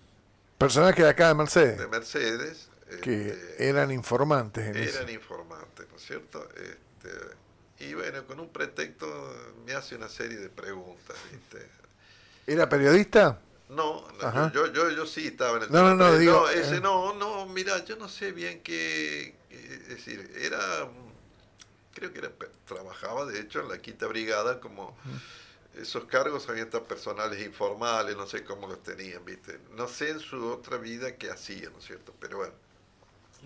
Speaker 1: Personajes de acá de Mercedes,
Speaker 2: de Mercedes,
Speaker 1: que eran informantes en
Speaker 2: eran
Speaker 1: ese.
Speaker 2: informantes, ¿no es cierto? Y bueno, con un pretexto me hace una serie de preguntas, ¿viste?
Speaker 1: ¿Era periodista?
Speaker 2: No,
Speaker 1: Ajá.
Speaker 2: yo sí estaba en el tema,
Speaker 1: No,
Speaker 2: pero
Speaker 1: digo...
Speaker 2: no, ese no, mira, yo no sé bien qué, es decir, creo que trabajaba de hecho en la Quinta Brigada como esos cargos habían estado personales informales, no sé cómo los tenían, ¿viste? No sé en su otra vida qué hacía, ¿no es cierto? Pero bueno,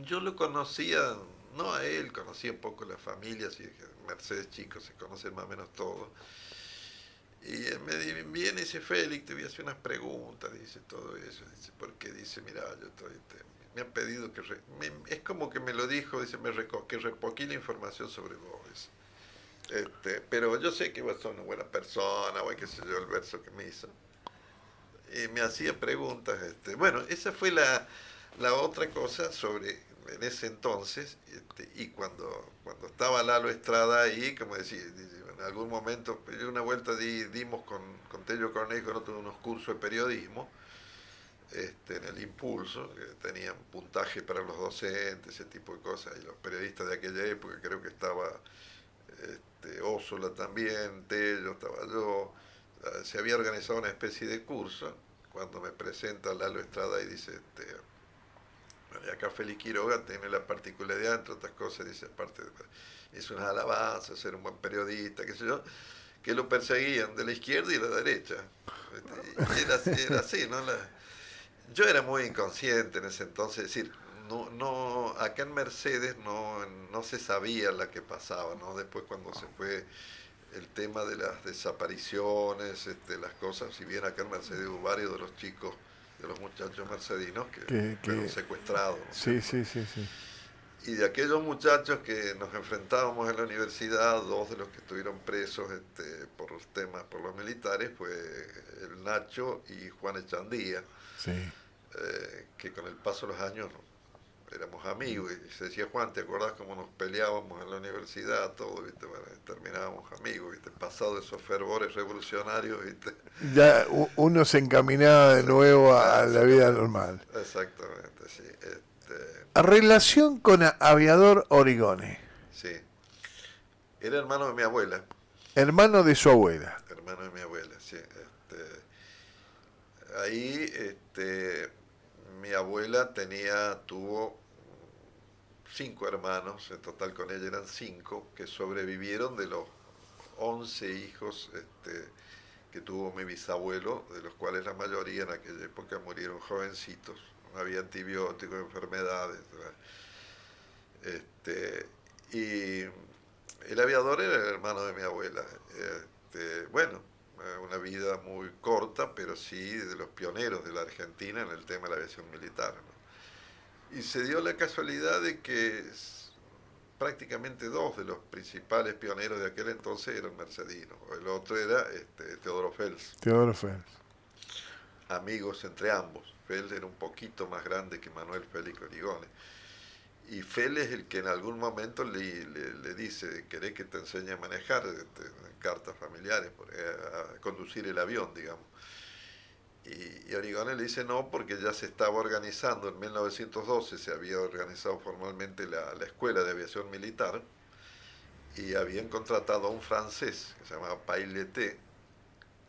Speaker 2: yo lo conocía, no a él, conocía un poco la familia, así que Mercedes chicos se conocen más o menos todos. Y viene y dice, Félix, te voy a hacer unas preguntas, dice todo eso, dice, porque dice, mira, yo estoy, me han pedido que, es como que me lo dijo, dice, que repoquí la información sobre vos, dice. Pero yo sé que vos sos una buena persona, o qué sé yo, el verso que me hizo. Y me hacía preguntas, bueno, esa fue la otra cosa sobre, en ese entonces, y cuando estaba Lalo Estrada ahí, como decía, en algún momento, una vuelta dimos con Tello Cornejo, ¿no? Tuve unos cursos de periodismo, en el Impulso, que tenían puntaje para los docentes, ese tipo de cosas, y los periodistas de aquella época, creo que estaba Ósola también, Tello, estaba yo, se había organizado una especie de curso, cuando me presenta Lalo Estrada y dice, bueno, acá Félix Quiroga tiene la particularidad, entre otras cosas, dice, aparte hizo unas alabanzas, ser un buen periodista, qué sé yo, que lo perseguían de la izquierda y de la derecha. Y era así, ¿no? Yo era muy inconsciente en ese entonces, es decir, acá en Mercedes no se sabía la que pasaba, ¿no? Después cuando se fue el tema de las desapariciones, las cosas, si bien acá en Mercedes hubo varios de los chicos, de los muchachos mercedinos que fueron secuestrados, ¿no es
Speaker 1: Sí,
Speaker 2: cierto?
Speaker 1: sí, sí, sí.
Speaker 2: Y de aquellos muchachos que nos enfrentábamos en la universidad, dos de los que estuvieron presos por los temas, por los militares, fue el Nacho y Juan Echandía,
Speaker 1: Sí.
Speaker 2: que con el paso de los años éramos amigos, y se decía, Juan, ¿te acordás cómo nos peleábamos en la universidad? Todo, ¿viste? Bueno, terminábamos amigos, ¿viste? Pasado esos fervores revolucionarios, ¿viste?
Speaker 1: Ya uno se encaminaba de nuevo a la vida normal.
Speaker 2: Exactamente, sí.
Speaker 1: A relación con Aviador Origone,
Speaker 2: Sí. Era hermano de mi abuela.
Speaker 1: hermano de su abuela.
Speaker 2: Hermano de mi abuela, sí. Ahí, mi abuela tuvo 5 hermanos, en total con ella eran 5, que sobrevivieron de los 11 hijos que tuvo mi bisabuelo, de los cuales la mayoría en aquella época murieron jovencitos. No había antibióticos, enfermedades. Y el aviador era el hermano de mi abuela. Bueno, una vida muy corta, pero sí de los pioneros de la Argentina en el tema de la aviación militar, ¿no? Y se dio la casualidad de que prácticamente dos de los principales pioneros de aquel entonces eran mercedinos. El otro era Teodoro Fels.
Speaker 1: Teodoro Fels.
Speaker 2: Amigos entre ambos. Fels era un poquito más grande que Manuel Félix Origone. Y Fel es el que en algún momento le dice, ¿querés que te enseñe a manejar? Cartas familiares, a conducir el avión, digamos. Y Origone le dice no, porque ya se estaba organizando, en 1912 se había organizado formalmente la Escuela de Aviación Militar, y habían contratado a un francés que se llamaba Paileté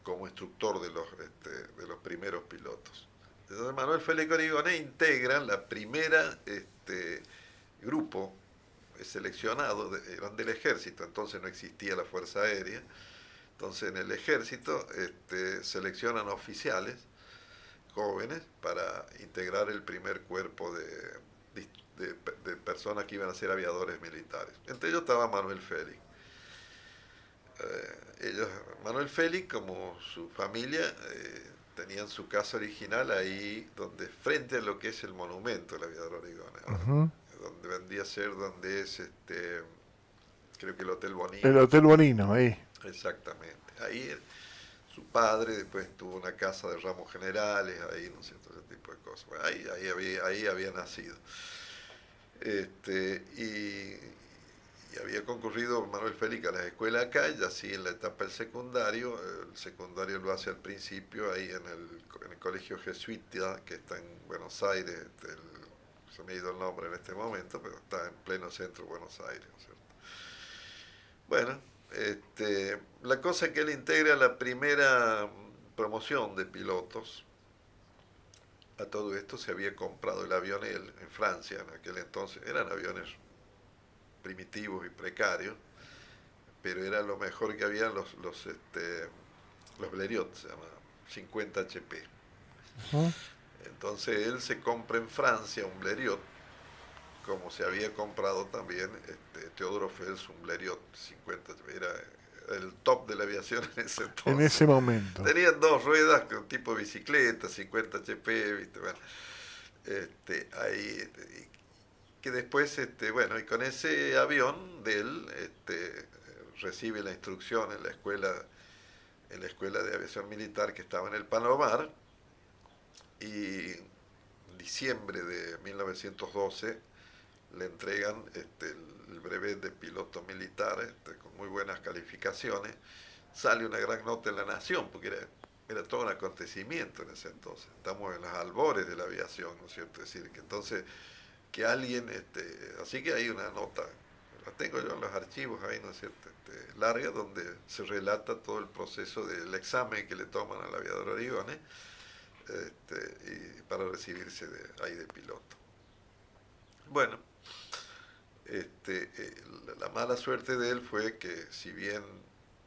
Speaker 2: como instructor de los primeros pilotos. Entonces Manuel Félix Origone integra la primera grupo seleccionado, eran del ejército, entonces no existía la Fuerza Aérea, entonces en el ejército seleccionan oficiales jóvenes para integrar el primer cuerpo de personas que iban a ser aviadores militares. Entre ellos estaba Manuel Félix. Ellos, Manuel Félix, como su familia, tenían su casa original ahí, donde frente a lo que es el monumento del aviador Origone, ahora,
Speaker 1: Ujú.
Speaker 2: donde vendría a ser donde es, creo que el Hotel
Speaker 1: El
Speaker 2: Bonino.
Speaker 1: Hotel Bonino, ahí.
Speaker 2: Exactamente. Ahí su padre después tuvo una casa de ramos generales, ahí, ¿no es cierto? Ese tipo de cosas. Bueno, ahí había nacido. Y había concurrido Manuel Félix a la escuela acá, y así en la etapa del secundario. El secundario lo hace al principio ahí en el colegio jesuita, que está en Buenos Aires. Se me ha ido el nombre en este momento, pero está en pleno centro de Buenos Aires, ¿no es cierto? Bueno, la cosa es que él integra la primera promoción de pilotos. A todo esto se había comprado el avión él en Francia en aquel entonces. Eran aviones primitivos y precarios, pero era lo mejor que había los Blériot, se llama 50 HP.
Speaker 1: Ujú.
Speaker 2: Entonces él se compra en Francia un Blériot, como se había comprado también Teodoro Fels un Blériot 50 HP. Era el top de la aviación en ese
Speaker 1: En
Speaker 2: entonces.
Speaker 1: ese momento.
Speaker 2: Tenían dos ruedas con tipo bicicleta, 50 HP, ¿viste? Bueno, ahí, que después, bueno, y con ese avión de él, recibe la instrucción en la escuela de aviación militar que estaba en el Palomar, y en diciembre de 1912 le entregan el brevet de piloto militar, con muy buenas calificaciones. Sale una gran nota en La Nación, porque era todo un acontecimiento en ese entonces. Estamos en los albores de la aviación, ¿no es cierto? Es decir, que entonces, que alguien, así que hay una nota, la tengo yo en los archivos ahí, ¿no es cierto? Larga, donde se relata todo el proceso del examen que le toman al aviador Origone, y para recibirse ahí de piloto. Bueno, la mala suerte de él fue que, si bien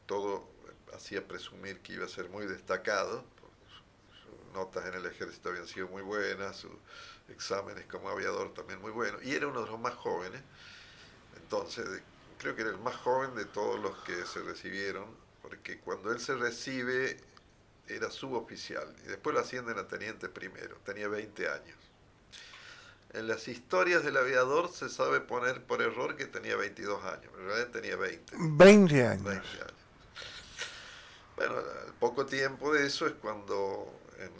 Speaker 2: todo hacía presumir que iba a ser muy destacado, sus notas en el ejército habían sido muy buenas, sus exámenes como aviador también muy buenos, y era uno de los más jóvenes. Entonces, creo que era el más joven de todos los que se recibieron, porque cuando él se recibe era suboficial y después lo ascienden a teniente primero, tenía 20 años. En las historias del aviador se sabe poner por error que tenía 22 años, pero en realidad tenía 20.
Speaker 1: 20 años.
Speaker 2: 20 años. Bueno, al poco tiempo de eso es cuando en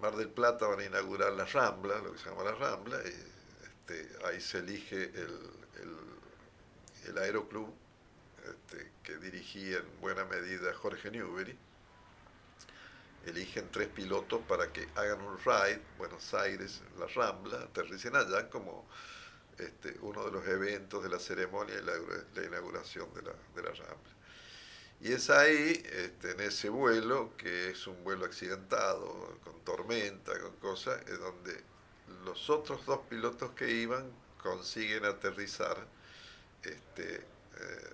Speaker 2: Mar del Plata van a inaugurar la Rambla, lo que se llama la Rambla, y ahí se elige el aeroclub, que dirigía en buena medida Jorge Newbery. Eligen 3 pilotos para que hagan un ride, Buenos Aires, la Rambla, aterricen allá como uno de los eventos de la ceremonia y la inauguración de la Rambla. Y es ahí, en ese vuelo, que es un vuelo accidentado, con tormenta, con cosas, es donde los otros 2 pilotos que iban consiguen aterrizar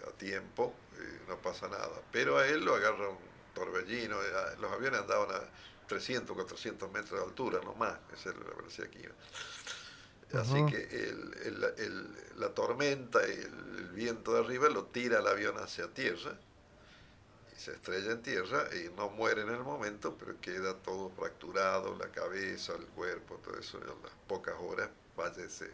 Speaker 2: a tiempo, y no pasa nada. Pero a él lo agarra un torbellino, los aviones andaban a 300, 400 metros de altura, no más, esa es la velocidad que iba. Así
Speaker 1: Ujú.
Speaker 2: que la tormenta y el viento de arriba lo tira el avión hacia tierra, y se estrella en tierra, y no muere en el momento, pero queda todo fracturado, la cabeza, el cuerpo, todo eso. En las pocas horas fallece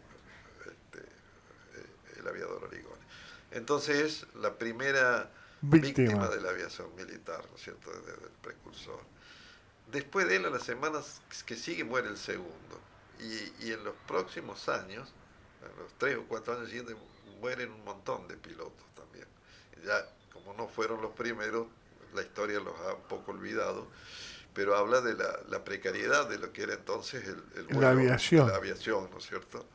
Speaker 2: el aviador Origone. Entonces es la primera víctima
Speaker 1: Víctima.
Speaker 2: de la aviación militar, ¿no es cierto?, desde el precursor. Después de él, a las semanas que sigue, muere el segundo. Y en los próximos años, en los 3 o 4 años siguientes, mueren un montón de pilotos también. Ya, como no fueron los primeros, la historia los ha un poco olvidado, pero habla de la precariedad de lo que era entonces el
Speaker 1: La
Speaker 2: vuelo, la
Speaker 1: aviación.
Speaker 2: aviación, ¿no es cierto?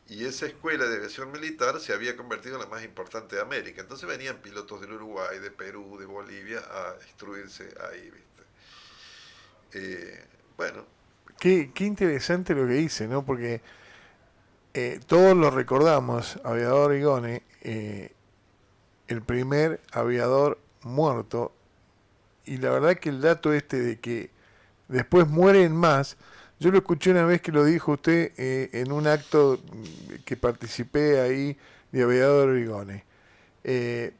Speaker 2: Y esa escuela de aviación militar se había convertido en la más importante de América. Entonces venían pilotos del Uruguay, de Perú, de Bolivia a instruirse ahí, ¿viste? Bueno,
Speaker 1: Qué interesante lo que dice, ¿no? Porque todos lo recordamos, aviador Origone, el primer aviador muerto, y la verdad que el dato de que después mueren más, yo lo escuché una vez que lo dijo usted en un acto que participé ahí de aviador Origone,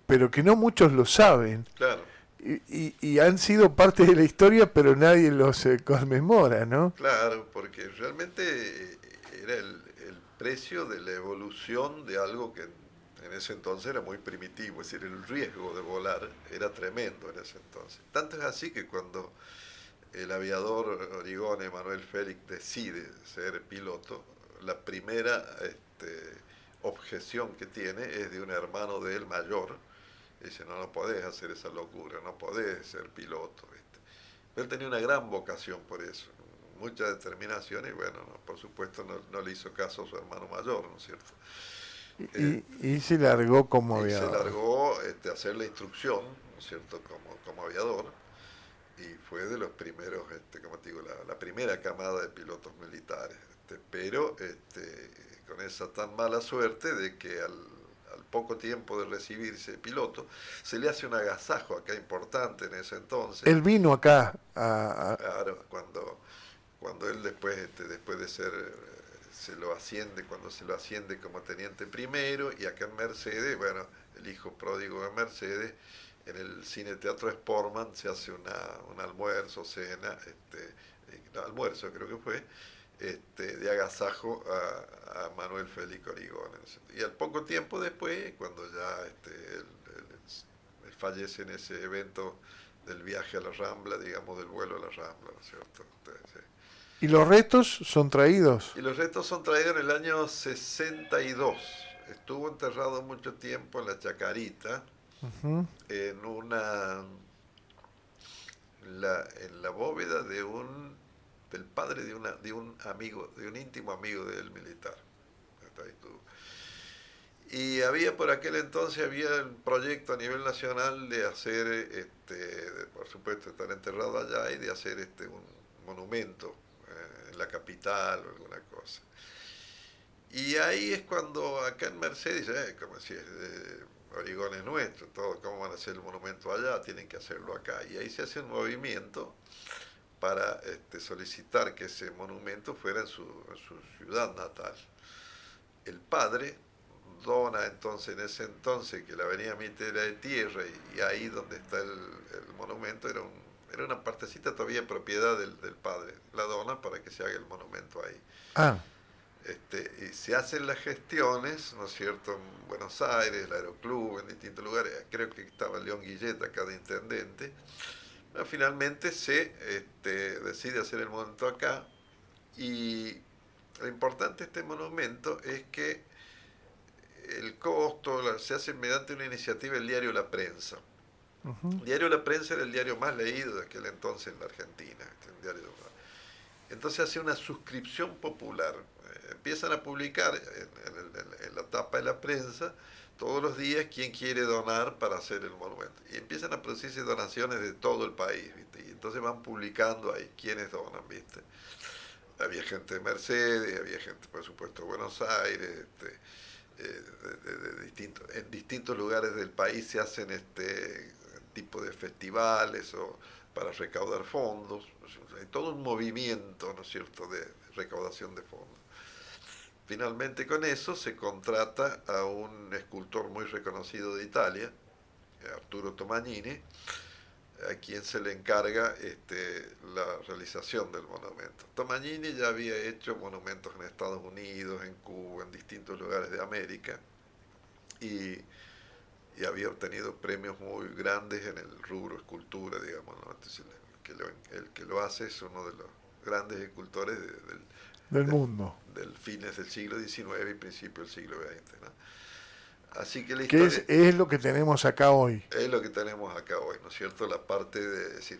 Speaker 1: pero que no muchos lo saben,
Speaker 2: claro.
Speaker 1: y han sido parte de la historia, pero nadie los conmemora, ¿no?
Speaker 2: Claro, porque realmente era el precio de la evolución de algo que en ese entonces era muy primitivo, es decir, el riesgo de volar era tremendo en ese entonces. Tanto es así que cuando el aviador Origone, Manuel Félix, decide ser piloto, la primera objeción que tiene es de un hermano de él mayor. Dice, no, no podés hacer esa locura, no podés ser piloto, ¿viste? Él tenía una gran vocación por eso, mucha determinación y bueno, no, por supuesto no le hizo caso a su hermano mayor, ¿no es cierto? Eh,
Speaker 1: Y se largó como
Speaker 2: y se
Speaker 1: aviador.
Speaker 2: largó a hacer la instrucción, ¿no es cierto?, como aviador y fue de los primeros, como te digo, la primera camada de pilotos militares, pero con esa tan mala suerte de que al poco tiempo de recibirse piloto, se le hace un agasajo acá importante en ese entonces.
Speaker 1: Él vino acá
Speaker 2: Claro, cuando él después de ser, cuando se lo asciende como teniente primero, y acá en Mercedes, bueno, el hijo pródigo de Mercedes, en el cine teatro Sportman se hace un almuerzo, cena, no, almuerzo creo que fue, de agasajo a Manuel Félix Origón. Y al poco tiempo después, cuando ya él fallece en ese evento del viaje a la Rambla, digamos, del vuelo a la Rambla, ¿no es cierto? Entonces,
Speaker 1: y los restos son traídos.
Speaker 2: y los restos son traídos en el año 62. Estuvo enterrado mucho tiempo en la Chacarita,
Speaker 1: Ujú.
Speaker 2: en en la bóveda del padre de un amigo, de un íntimo amigo del militar. Ahí estuvo. Y había por aquel entonces había el proyecto a nivel nacional de hacer, por supuesto, estar enterrado allá y de hacer un monumento en la capital o alguna cosa. Y ahí es cuando acá en Mercedes, como si Origón es nuestro, todo, ¿cómo van a hacer el monumento allá? Tienen que hacerlo acá. Y ahí se hace un movimiento para solicitar que ese monumento fuera en su ciudad natal. El padre dona entonces, en ese entonces, que la avenida Mitre era de tierra y ahí donde está el monumento era una partecita todavía propiedad del padre. La dona para que se haga el monumento ahí.
Speaker 1: Ah,
Speaker 2: Y se hacen las gestiones, ¿no es cierto?, en Buenos Aires, el Aeroclub, en distintos lugares. Creo que estaba León Guilleta acá de intendente. Pero finalmente se decide hacer el monumento acá. Y lo importante de este monumento es que el costo se hace mediante una iniciativa del diario La Prensa.
Speaker 1: ujú.
Speaker 2: El diario La Prensa era el diario más leído de aquel entonces en la Argentina. Entonces hace una suscripción popular. Empiezan a publicar en la tapa de la prensa todos los días quién quiere donar para hacer el monumento. Y empiezan a producirse donaciones de todo el país, ¿viste? Y entonces van publicando ahí quiénes donan, ¿viste? Había gente de Mercedes, había gente, por supuesto, de Buenos Aires, en distintos lugares del país se hacen tipo de festivales o para recaudar fondos. Hay todo un movimiento, ¿no es cierto?, de recaudación de fondos. Finalmente con eso se contrata a un escultor muy reconocido de Italia, Arturo Tomagnini, a quien se le encarga la realización del monumento. Tomagnini ya había hecho monumentos en Estados Unidos, en Cuba, en distintos lugares de América, y, y había obtenido premios muy grandes en el rubro escultura, digamos, ¿no? Entonces, el que lo hace es uno de los grandes escultores
Speaker 1: Del
Speaker 2: del,
Speaker 1: mundo.
Speaker 2: del fines del siglo XIX y principio del siglo XX, ¿no? Así que la
Speaker 1: Que
Speaker 2: historia
Speaker 1: es lo que tenemos acá hoy.
Speaker 2: es lo que tenemos acá hoy, ¿no es cierto? La parte de decir,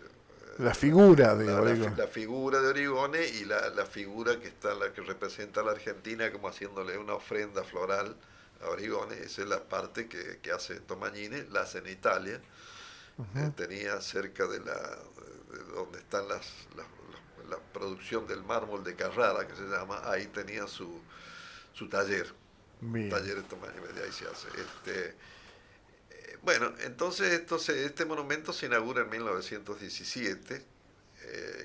Speaker 1: La figura de
Speaker 2: la
Speaker 1: Origón.
Speaker 2: figura de Origone y la figura que está, la que representa a la Argentina como haciéndole una ofrenda floral a Origone. Esa es la parte que hace Tomagnini, la hace en Italia.
Speaker 1: Ujú.
Speaker 2: Tenía cerca de donde están la producción del mármol de Carrara, que se llama, ahí tenía su taller.
Speaker 1: Bien.
Speaker 2: Taller de Tomagnini, de ahí se hace. Bueno, entonces este monumento se inaugura en 1917.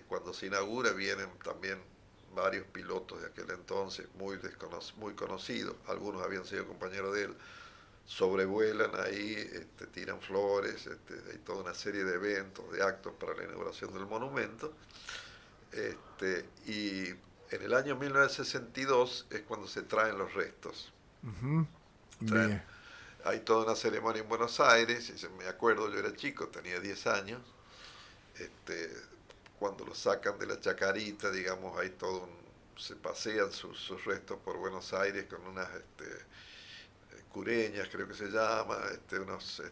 Speaker 2: Cuando se inaugura vienen también varios pilotos de aquel entonces, muy conocidos. Algunos habían sido compañeros de él, sobrevuelan ahí, tiran flores, hay toda una serie de eventos, de actos para la inauguración del monumento. Y en el año 1962 es cuando se traen los restos.
Speaker 1: Ujú.
Speaker 2: Traen,
Speaker 1: Bien.
Speaker 2: hay toda una ceremonia en Buenos Aires, y me acuerdo, yo era chico, tenía 10 años, cuando los sacan de la chacarita, digamos, hay todo se pasean sus restos por Buenos Aires con unas cureñas, creo que se llama, unos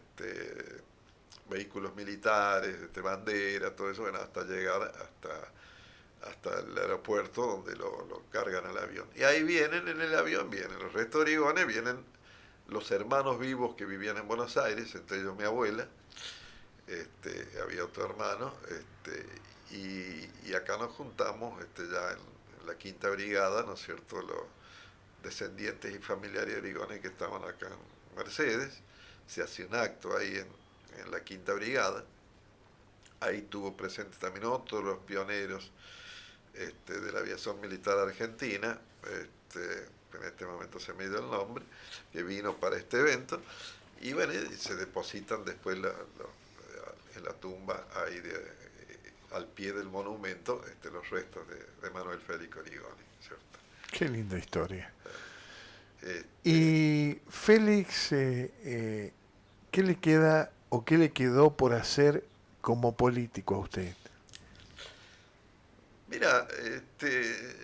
Speaker 2: vehículos militares, bandera, todo eso, bueno, hasta llegar hasta el aeropuerto donde lo cargan al avión. Y ahí vienen, en el avión vienen los restos de Origones, vienen los hermanos vivos que vivían en Buenos Aires, entre ellos mi abuela, había otro hermano, y acá nos juntamos ya en la Quinta Brigada, ¿no es cierto?, los descendientes y familiares de Origones que estaban acá en Mercedes. Se hace un acto ahí en la Quinta Brigada. Ahí tuvo presente también otros los pioneros de la aviación militar argentina, en este momento se me dio el nombre, que vino para este evento, y bueno, y se depositan después en la tumba ahí al pie del monumento los restos de Manuel Félix Origoni, ¿cierto?
Speaker 1: Qué linda historia.
Speaker 2: Este,
Speaker 1: Y Félix, ¿qué le queda o qué le quedó por hacer como político a usted?
Speaker 2: Mira,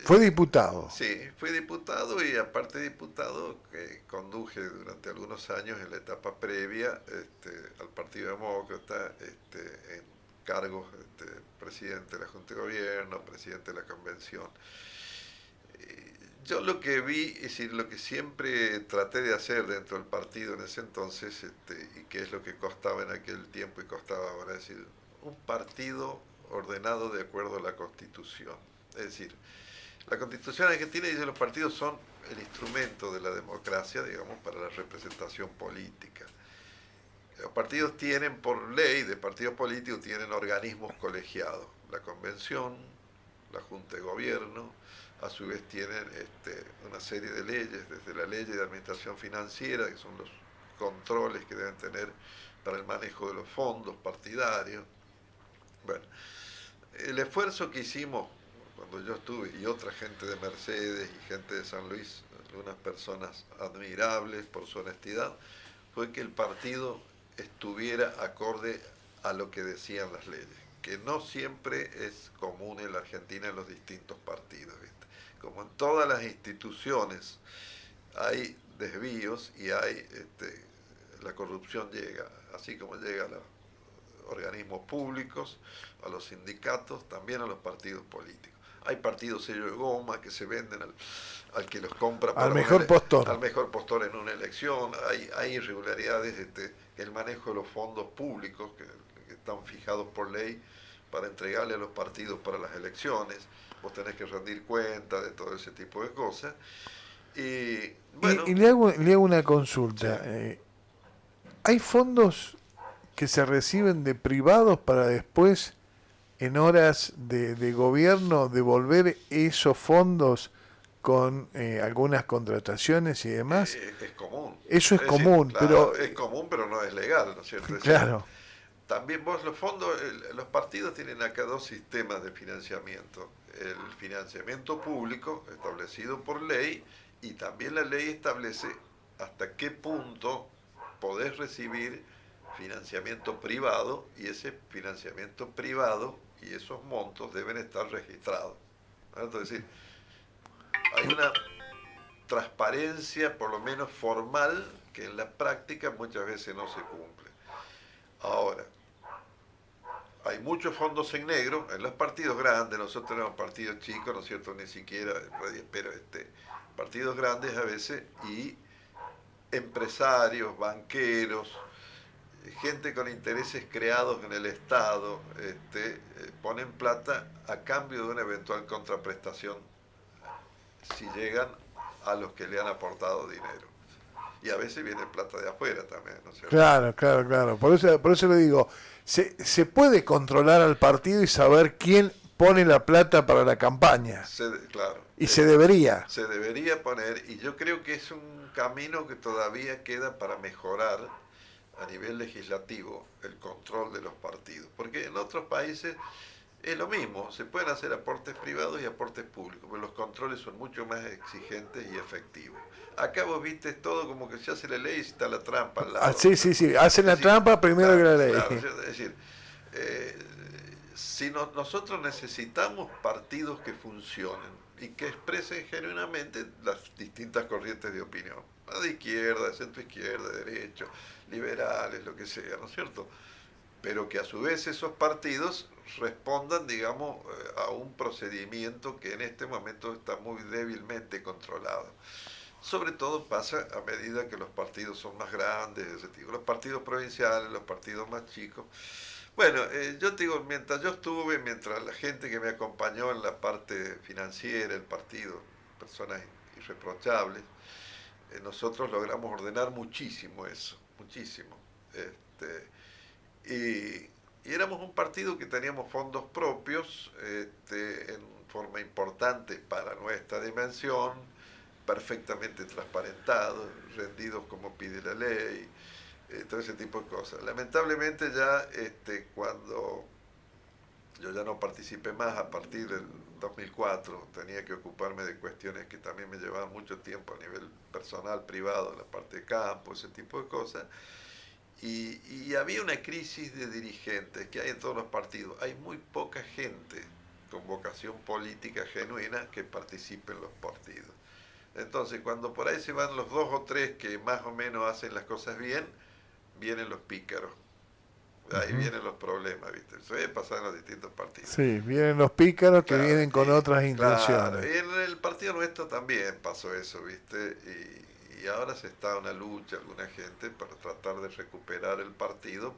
Speaker 1: Fue diputado.
Speaker 2: sí, fui diputado y aparte de diputado conduje durante algunos años en la etapa previa al Partido Demócrata, en cargos, presidente de la Junta de Gobierno, presidente de la Convención. Yo lo que vi, es decir, lo que siempre traté de hacer dentro del partido en ese entonces, y que es lo que costaba en aquel tiempo y costaba ahora, es decir, un partido ordenado de acuerdo a la Constitución. Es decir, la Constitución argentina dice que los partidos son el instrumento de la democracia, digamos, para la representación política. Los partidos tienen, por ley de partidos políticos, tienen organismos colegiados. La Convención, la Junta de Gobierno, a su vez tienen una serie de leyes, desde la ley de administración financiera, que son los controles que deben tener para el manejo de los fondos partidarios. Bueno, el esfuerzo que hicimos cuando yo estuve, y otra gente de Mercedes y gente de San Luis, algunas personas admirables por su honestidad, fue que el partido estuviera acorde a lo que decían las leyes, que no siempre es común en la Argentina en los distintos partidos, ¿viste? Como en todas las instituciones hay desvíos y hay la corrupción llega, así como llega a los organismos públicos, a los sindicatos, también a los partidos políticos. Hay partidos sello de goma que se venden al que los compra
Speaker 1: Al mejor postor.
Speaker 2: al mejor postor en una elección. Hay irregularidades en el manejo de los fondos públicos que están fijados por ley para entregarle a los partidos para las elecciones. Vos tenés que rendir cuenta de todo ese tipo de cosas. Y bueno,
Speaker 1: Y le hago una consulta.
Speaker 2: Sí.
Speaker 1: ¿Hay fondos que se reciben de privados para después, en horas de gobierno, devolver esos fondos con algunas contrataciones y demás?
Speaker 2: Es común.
Speaker 1: Eso es
Speaker 2: decir,
Speaker 1: común,
Speaker 2: claro,
Speaker 1: pero...
Speaker 2: es común, pero no es legal, ¿no es cierto? Es
Speaker 1: Claro.
Speaker 2: decir, también vos los fondos, los partidos tienen acá dos sistemas de financiamiento. El financiamiento público, establecido por ley, y también la ley establece hasta qué punto podés recibir financiamiento privado, y ese financiamiento privado y esos montos deben estar registrados, ¿no? Es decir, hay una transparencia, por lo menos formal, que en la práctica muchas veces no se cumple. Ahora, hay muchos fondos en negro en los partidos grandes. Nosotros tenemos partidos chicos, ¿no es cierto? Ni siquiera, pero partidos grandes a veces, y empresarios, banqueros, gente con intereses creados en el Estado, ponen plata a cambio de una eventual contraprestación si llegan a los que le han aportado dinero. Y a veces viene plata de afuera también, ¿no es cierto?
Speaker 1: Claro. Por eso le digo, se puede controlar al partido y saber quién pone la plata para la campaña.
Speaker 2: Claro.
Speaker 1: Y se debería.
Speaker 2: Se debería poner, y yo creo que es un camino que todavía queda para mejorar a nivel legislativo el control de los partidos. Porque en otros países es lo mismo, se pueden hacer aportes privados y aportes públicos, pero los controles son mucho más exigentes y efectivos. Acá vos viste todo como que se hace la ley y está la trampa al lado.
Speaker 1: Sí, hacen la trampa primero que la ley.
Speaker 2: Claro, es decir, si nosotros necesitamos partidos que funcionen y que expresen genuinamente las distintas corrientes de opinión, de izquierda, de centro izquierda, de derecho, liberales, lo que sea, ¿no es cierto? Pero que a su vez esos partidos respondan, digamos, a un procedimiento que en este momento está muy débilmente controlado. Sobre todo pasa a medida que los partidos son más grandes, ese tipo, los partidos provinciales, los partidos más chicos. Bueno, yo te digo, mientras la gente que me acompañó en la parte financiera, el partido, personas irreprochables, nosotros logramos ordenar muchísimo eso, muchísimo. Y éramos un partido que teníamos fondos propios en forma importante para nuestra dimensión, perfectamente transparentados, rendidos como pide la ley, todo ese tipo de cosas. Lamentablemente ya cuando yo ya no participé más a partir del 2004, tenía que ocuparme de cuestiones que también me llevaban mucho tiempo a nivel personal, privado, la parte de campo, ese tipo de cosas. Y había una crisis de dirigentes que hay en todos los partidos. Hay muy poca gente con vocación política genuina que participe en los partidos. Entonces, cuando por ahí se van los 2 o 3 que más o menos hacen las cosas bien, vienen los pícaros. Ahí vienen los problemas, ¿viste? Eso pasa en los distintos partidos.
Speaker 1: Sí, vienen los pícaros que
Speaker 2: Claro,
Speaker 1: vienen con otras
Speaker 2: claro,
Speaker 1: intenciones.
Speaker 2: y en el partido nuestro también pasó eso, ¿viste? Y ahora se está una lucha, alguna gente, para tratar de recuperar el partido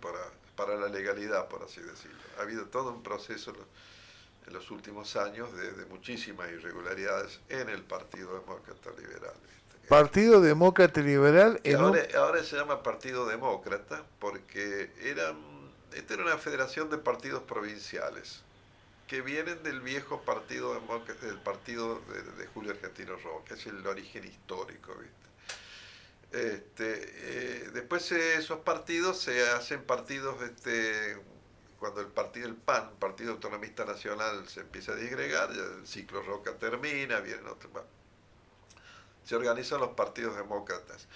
Speaker 2: para la legalidad, por así decirlo. Ha habido todo un proceso en los últimos años de muchísimas irregularidades en el Partido Demócrata Liberal, ¿viste?
Speaker 1: Partido Demócrata Liberal
Speaker 2: Y ahora se llama Partido Demócrata porque esta era una federación de partidos provinciales que vienen del viejo partido demócrata, del partido de Julio Argentino Roca, es el origen histórico, ¿viste? Después esos partidos se hacen partidos cuando el PAN, Partido Autonomista Nacional, se empieza a disgregar, ya el ciclo Roca termina, vienen otros, se organizan los partidos demócratas.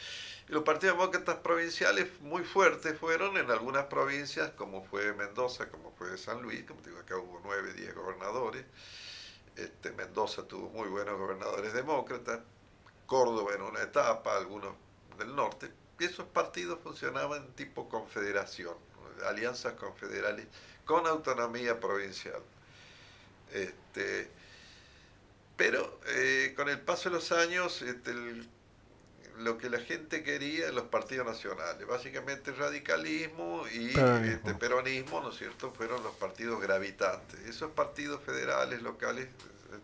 Speaker 2: Y los partidos demócratas provinciales muy fuertes fueron en algunas provincias, como fue Mendoza, como fue San Luis, como te digo, acá hubo 9, 10 gobernadores. Mendoza tuvo muy buenos gobernadores demócratas, Córdoba en una etapa, algunos del norte, y esos partidos funcionaban tipo confederación, alianzas confederales con autonomía provincial. Pero con el paso de los años, lo que la gente quería en los partidos nacionales, básicamente radicalismo y peronismo, ¿no es cierto?, fueron los partidos gravitantes. Esos partidos federales, locales,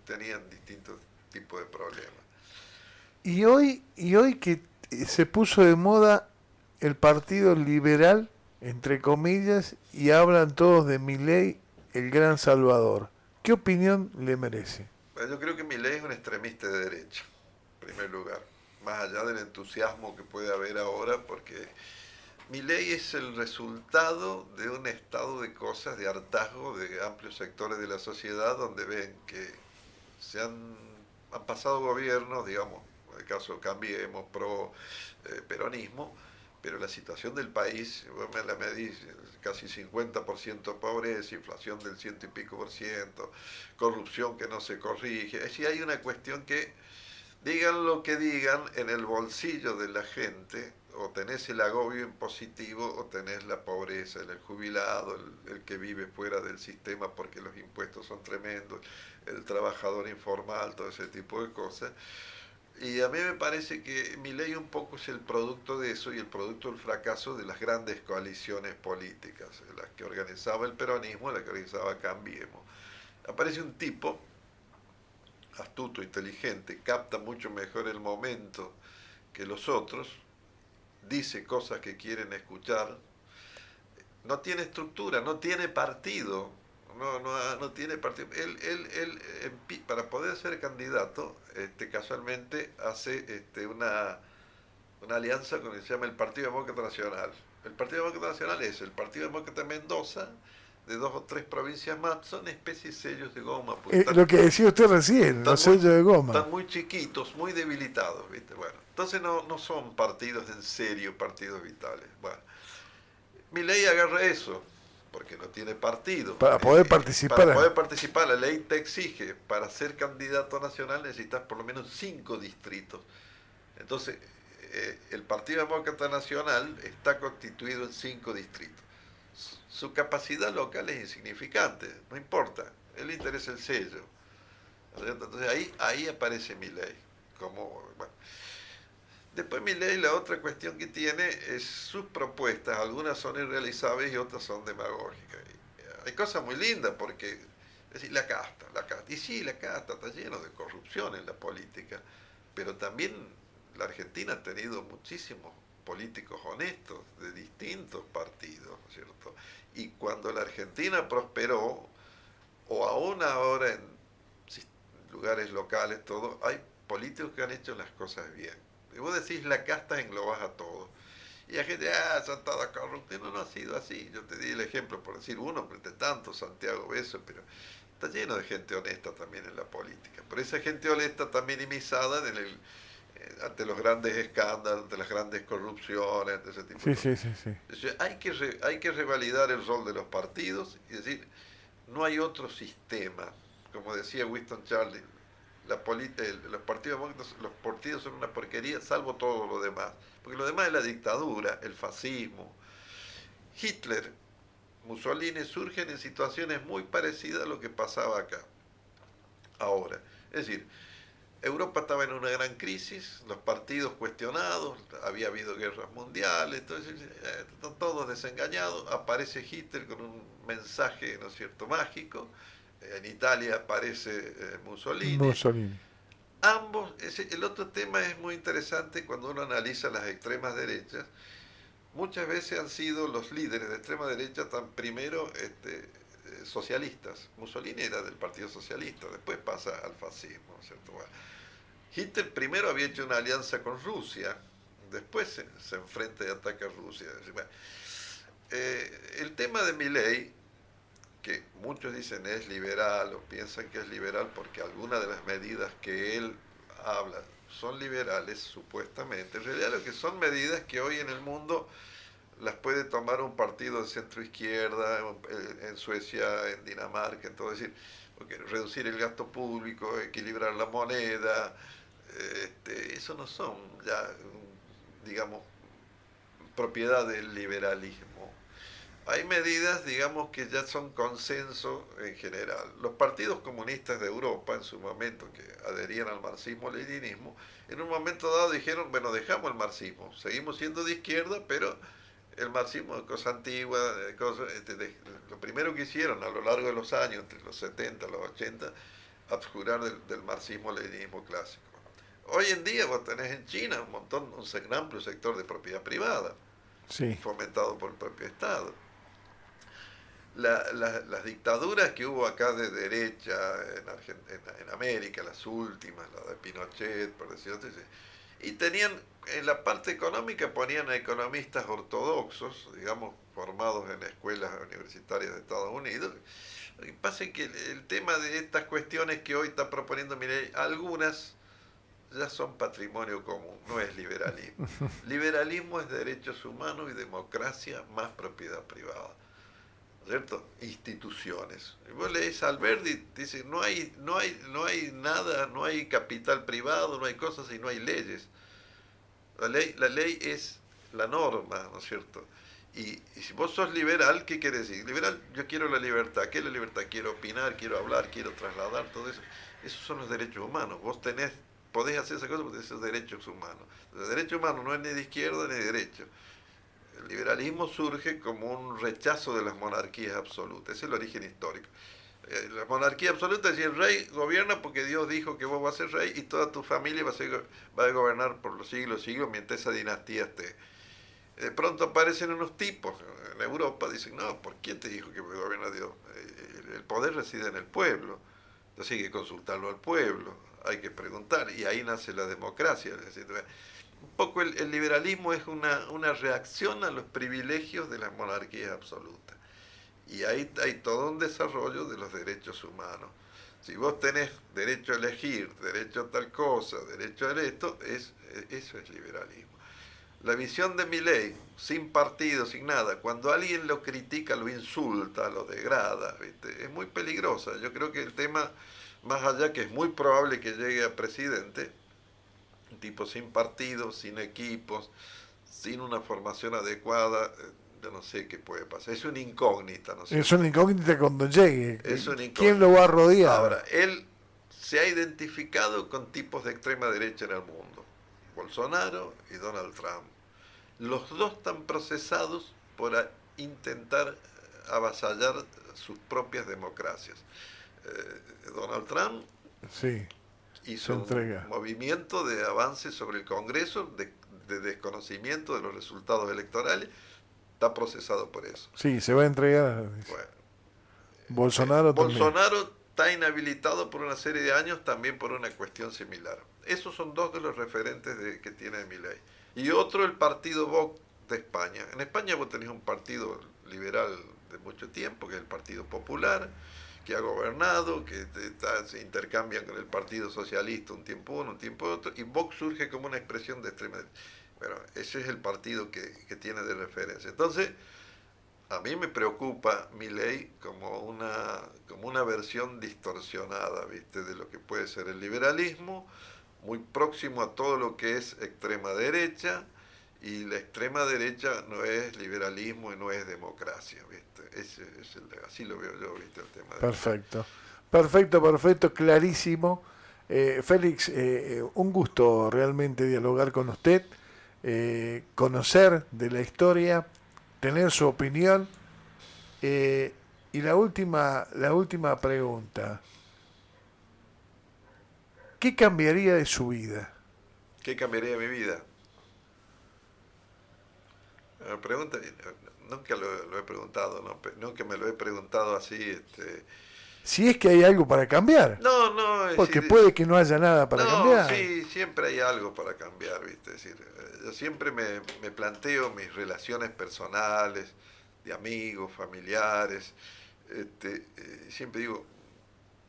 Speaker 2: tenían distintos tipos de problemas.
Speaker 1: Y hoy que se puso de moda el Partido Liberal, entre comillas, y hablan todos de Milei, el gran salvador. ¿Qué opinión le merece?
Speaker 2: Yo creo que Milei es un extremista de derecha, en primer lugar, más allá del entusiasmo que puede haber ahora, porque Milei es el resultado de un estado de cosas, de hartazgo de amplios sectores de la sociedad, donde ven que han pasado gobiernos, digamos, en el caso de Cambiemos, peronismo, pero la situación del país, vos me la medís, casi 50% pobreza, inflación del 100 y pico por ciento, corrupción que no se corrige. Es decir, hay una cuestión que, digan lo que digan, en el bolsillo de la gente, o tenés el agobio impositivo, o tenés la pobreza, el jubilado, el que vive fuera del sistema porque los impuestos son tremendos, el trabajador informal, todo ese tipo de cosas. Y a mí me parece que Milei un poco es el producto de eso y el producto del fracaso de las grandes coaliciones políticas, las que organizaba el peronismo, las que organizaba Cambiemos. Aparece un tipo astuto, inteligente, capta mucho mejor el momento que los otros, dice cosas que quieren escuchar, no tiene estructura, no tiene partido. no tiene partido. Para poder ser candidato, casualmente hace una alianza con el que se llama el Partido Demócrata Nacional. El Partido Demócrata Nacional es el Partido Demócrata de Mendoza, de 2 o 3 provincias más, son especies de sellos de goma.
Speaker 1: Lo que decía usted recién, los sellos de goma.
Speaker 2: Están muy chiquitos, muy debilitados, ¿viste? Bueno, entonces no son partidos en serio, partidos vitales. Bueno, Milei agarra eso, porque no tiene partido.
Speaker 1: Para poder participar.
Speaker 2: Para poder participar, la ley te exige, para ser candidato nacional necesitas por lo menos 5 distritos. Entonces, el Partido Demócrata Nacional está constituido en 5 distritos. Su capacidad local es insignificante, no importa, el interés es el sello. Entonces ahí aparece Milei. Bueno. Después Milei, la otra cuestión que tiene es sus propuestas, algunas son irrealizables y otras son demagógicas. Hay cosas muy lindas porque, es decir, la casta. Y sí, la casta está lleno de corrupción en la política, pero también la Argentina ha tenido muchísimos políticos honestos de distintos partidos, ¿no es cierto? Y cuando la Argentina prosperó, o aún ahora en lugares locales, todo, hay políticos que han hecho las cosas bien. Y vos decís la casta, englobas a todos. Y la gente, son todos corruptos. No ha sido así. Yo te di el ejemplo, por decir uno, entre tantos, Santiago Beso, pero está lleno de gente honesta también en la política. Pero esa gente honesta también minimizada ante los grandes escándalos, ante las grandes corrupciones, ante ese tipo de cosas.
Speaker 1: Sí.
Speaker 2: Entonces, hay que revalidar el rol de los partidos y decir, no hay otro sistema. Como decía Winston Churchill, los partidos son una porquería, salvo todo lo demás. Porque lo demás es la dictadura, el fascismo. Hitler, Mussolini surgen en situaciones muy parecidas a lo que pasaba acá. Ahora, es decir, Europa estaba en una gran crisis, los partidos cuestionados, había habido guerras mundiales, entonces todos desengañados, aparece Hitler con un mensaje, ¿no es cierto?, mágico. En Italia aparece Mussolini. Ambos, el otro tema es muy interesante cuando uno analiza las extremas derechas. Muchas veces han sido los líderes de extrema derecha primero socialistas. Mussolini era del Partido Socialista, después pasa al fascismo, ¿no es cierto? Bueno, Hitler primero había hecho una alianza con Rusia, después se enfrenta y ataca a Rusia. Bueno, el tema de Milei, que muchos dicen es liberal o piensan que es liberal porque algunas de las medidas que él habla son liberales supuestamente, en realidad lo que son medidas que hoy en el mundo las puede tomar un partido de centro izquierda, en Suecia, en Dinamarca, entonces decir, porque reducir el gasto público, equilibrar la moneda, eso no son ya, digamos, propiedad del liberalismo. Hay medidas, digamos, que ya son consenso en general. Los partidos comunistas de Europa, en su momento, que adherían al marxismo-leninismo, en un momento dado dijeron, bueno, dejamos el marxismo, seguimos siendo de izquierda, pero el marxismo es cosa antigua, lo primero que hicieron a lo largo de los años, entre los 70 y los 80, abjurar del marxismo-leninismo clásico. Hoy en día vos tenés en China un amplio sector de propiedad privada, fomentado por el propio Estado. Las dictaduras que hubo acá de derecha en América, las últimas, la de Pinochet, por decirlo así, y tenían, en la parte económica ponían a economistas ortodoxos, digamos, formados en escuelas universitarias de Estados Unidos. Lo que pasa es que el tema de estas cuestiones que hoy está proponiendo Milei, algunas ya son patrimonio común, no es liberalismo. Liberalismo es derechos humanos y democracia más propiedad privada, ¿cierto? Instituciones. Y vos lees a Alberti, dice, no hay nada, no hay capital privado, no hay cosas y no hay leyes. La ley es la norma, ¿no es cierto? Y si vos sos liberal, ¿qué quiere decir? Liberal, yo quiero la libertad. ¿Qué es la libertad? Quiero opinar, quiero hablar, quiero trasladar, todo eso. Esos son los derechos humanos. Vos podés hacer esa cosa porque esos derechos humanos. El derecho humano no es ni de izquierda ni de derecha. El liberalismo surge como un rechazo de las monarquías absolutas, ese es el origen histórico. La monarquía absoluta es decir, el rey gobierna porque Dios dijo que vos vas a ser rey y toda tu familia va a gobernar por los siglos mientras esa dinastía esté. De pronto aparecen unos tipos en Europa, dicen, no, ¿por quién te dijo que gobierna Dios? el poder reside en el pueblo. Entonces hay que consultarlo al pueblo, hay que preguntar, y ahí nace la democracia. Es decir, un poco el liberalismo es una reacción a los privilegios de las monarquías absolutas. Y ahí hay todo un desarrollo de los derechos humanos. Si vos tenés derecho a elegir, derecho a tal cosa, derecho a esto, eso es liberalismo. La visión de Milei, sin partido, sin nada, cuando alguien lo critica, lo insulta, lo degrada, ¿viste? Es muy peligrosa. Yo creo que el tema, más allá que es muy probable que llegue a presidente, un tipo sin partido, sin equipos, sin una formación adecuada, yo no sé qué puede pasar. Es una incógnita, ¿no es
Speaker 1: Es
Speaker 2: cierto?
Speaker 1: una incógnita cuando llegue.
Speaker 2: Es una
Speaker 1: ¿Quién
Speaker 2: incógnita.
Speaker 1: lo va a rodear?
Speaker 2: Ahora, él se ha identificado con tipos de extrema derecha en el mundo. Bolsonaro y Donald Trump. Los dos están procesados por intentar avasallar sus propias democracias. Donald Trump
Speaker 1: Sí, se
Speaker 2: hizo un
Speaker 1: entrega.
Speaker 2: movimiento de avance sobre el Congreso, de desconocimiento de los resultados electorales, está procesado por eso.
Speaker 1: Sí, se va a entregar.
Speaker 2: Bueno,
Speaker 1: Bolsonaro también.
Speaker 2: Bolsonaro está inhabilitado por una serie de años también por una cuestión similar. Esos son dos de los referentes que tiene Milei. Y otro, el partido Vox de España. En España vos tenés un partido liberal de mucho tiempo, que es el Partido Popular, que ha gobernado, que se intercambian con el Partido Socialista un tiempo uno, un tiempo otro, y Vox surge como una expresión de extrema derecha. Bueno, ese es el partido que tiene de referencia. Entonces, a mí me preocupa Milei como una versión distorsionada, ¿viste?, de lo que puede ser el liberalismo, muy próximo a todo lo que es extrema derecha, y la extrema derecha no es liberalismo y no es democracia, ¿viste? Así lo veo yo, ¿viste?, el tema de
Speaker 1: Perfecto. Perfecto, perfecto, clarísimo. Félix, un gusto realmente dialogar con usted, conocer de la historia, tener su opinión. Y la última pregunta, ¿qué cambiaría de su vida?
Speaker 2: ¿Qué cambiaría mi vida? Pregunta, nunca lo he preguntado, ¿no? Nunca me lo he preguntado así,
Speaker 1: Si es que hay algo para cambiar,
Speaker 2: No, no, es
Speaker 1: porque
Speaker 2: decir,
Speaker 1: puede que no haya nada para
Speaker 2: no,
Speaker 1: cambiar.
Speaker 2: sí, siempre hay algo para cambiar, ¿viste? Es decir, yo siempre me planteo mis relaciones personales, de amigos, familiares, siempre digo,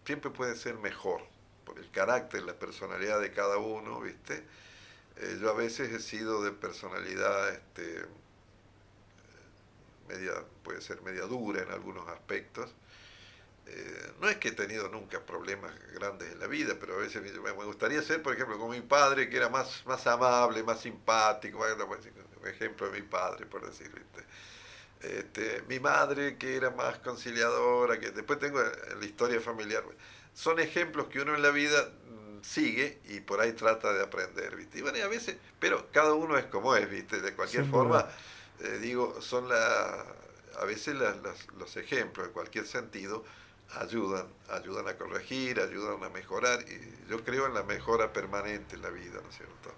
Speaker 2: siempre puede ser mejor, por el carácter, la personalidad de cada uno, ¿viste? Yo a veces he sido de personalidad, puede ser media dura en algunos aspectos. No es que he tenido nunca problemas grandes en la vida, pero a veces me gustaría ser, por ejemplo, como mi padre, que era más amable, más simpático, un ejemplo de mi padre, por decir, ¿viste? Mi madre, que era más conciliadora, que después tengo la historia familiar. Son ejemplos que uno en la vida sigue y por ahí trata de aprender, ¿viste? Y bueno, y a veces, pero cada uno es como es, ¿viste? De cualquier
Speaker 1: Sin
Speaker 2: forma,
Speaker 1: duda.
Speaker 2: digo, a veces los ejemplos, en cualquier sentido, ayudan a corregir, ayudan a mejorar, y yo creo en la mejora permanente en la vida, ¿no es cierto?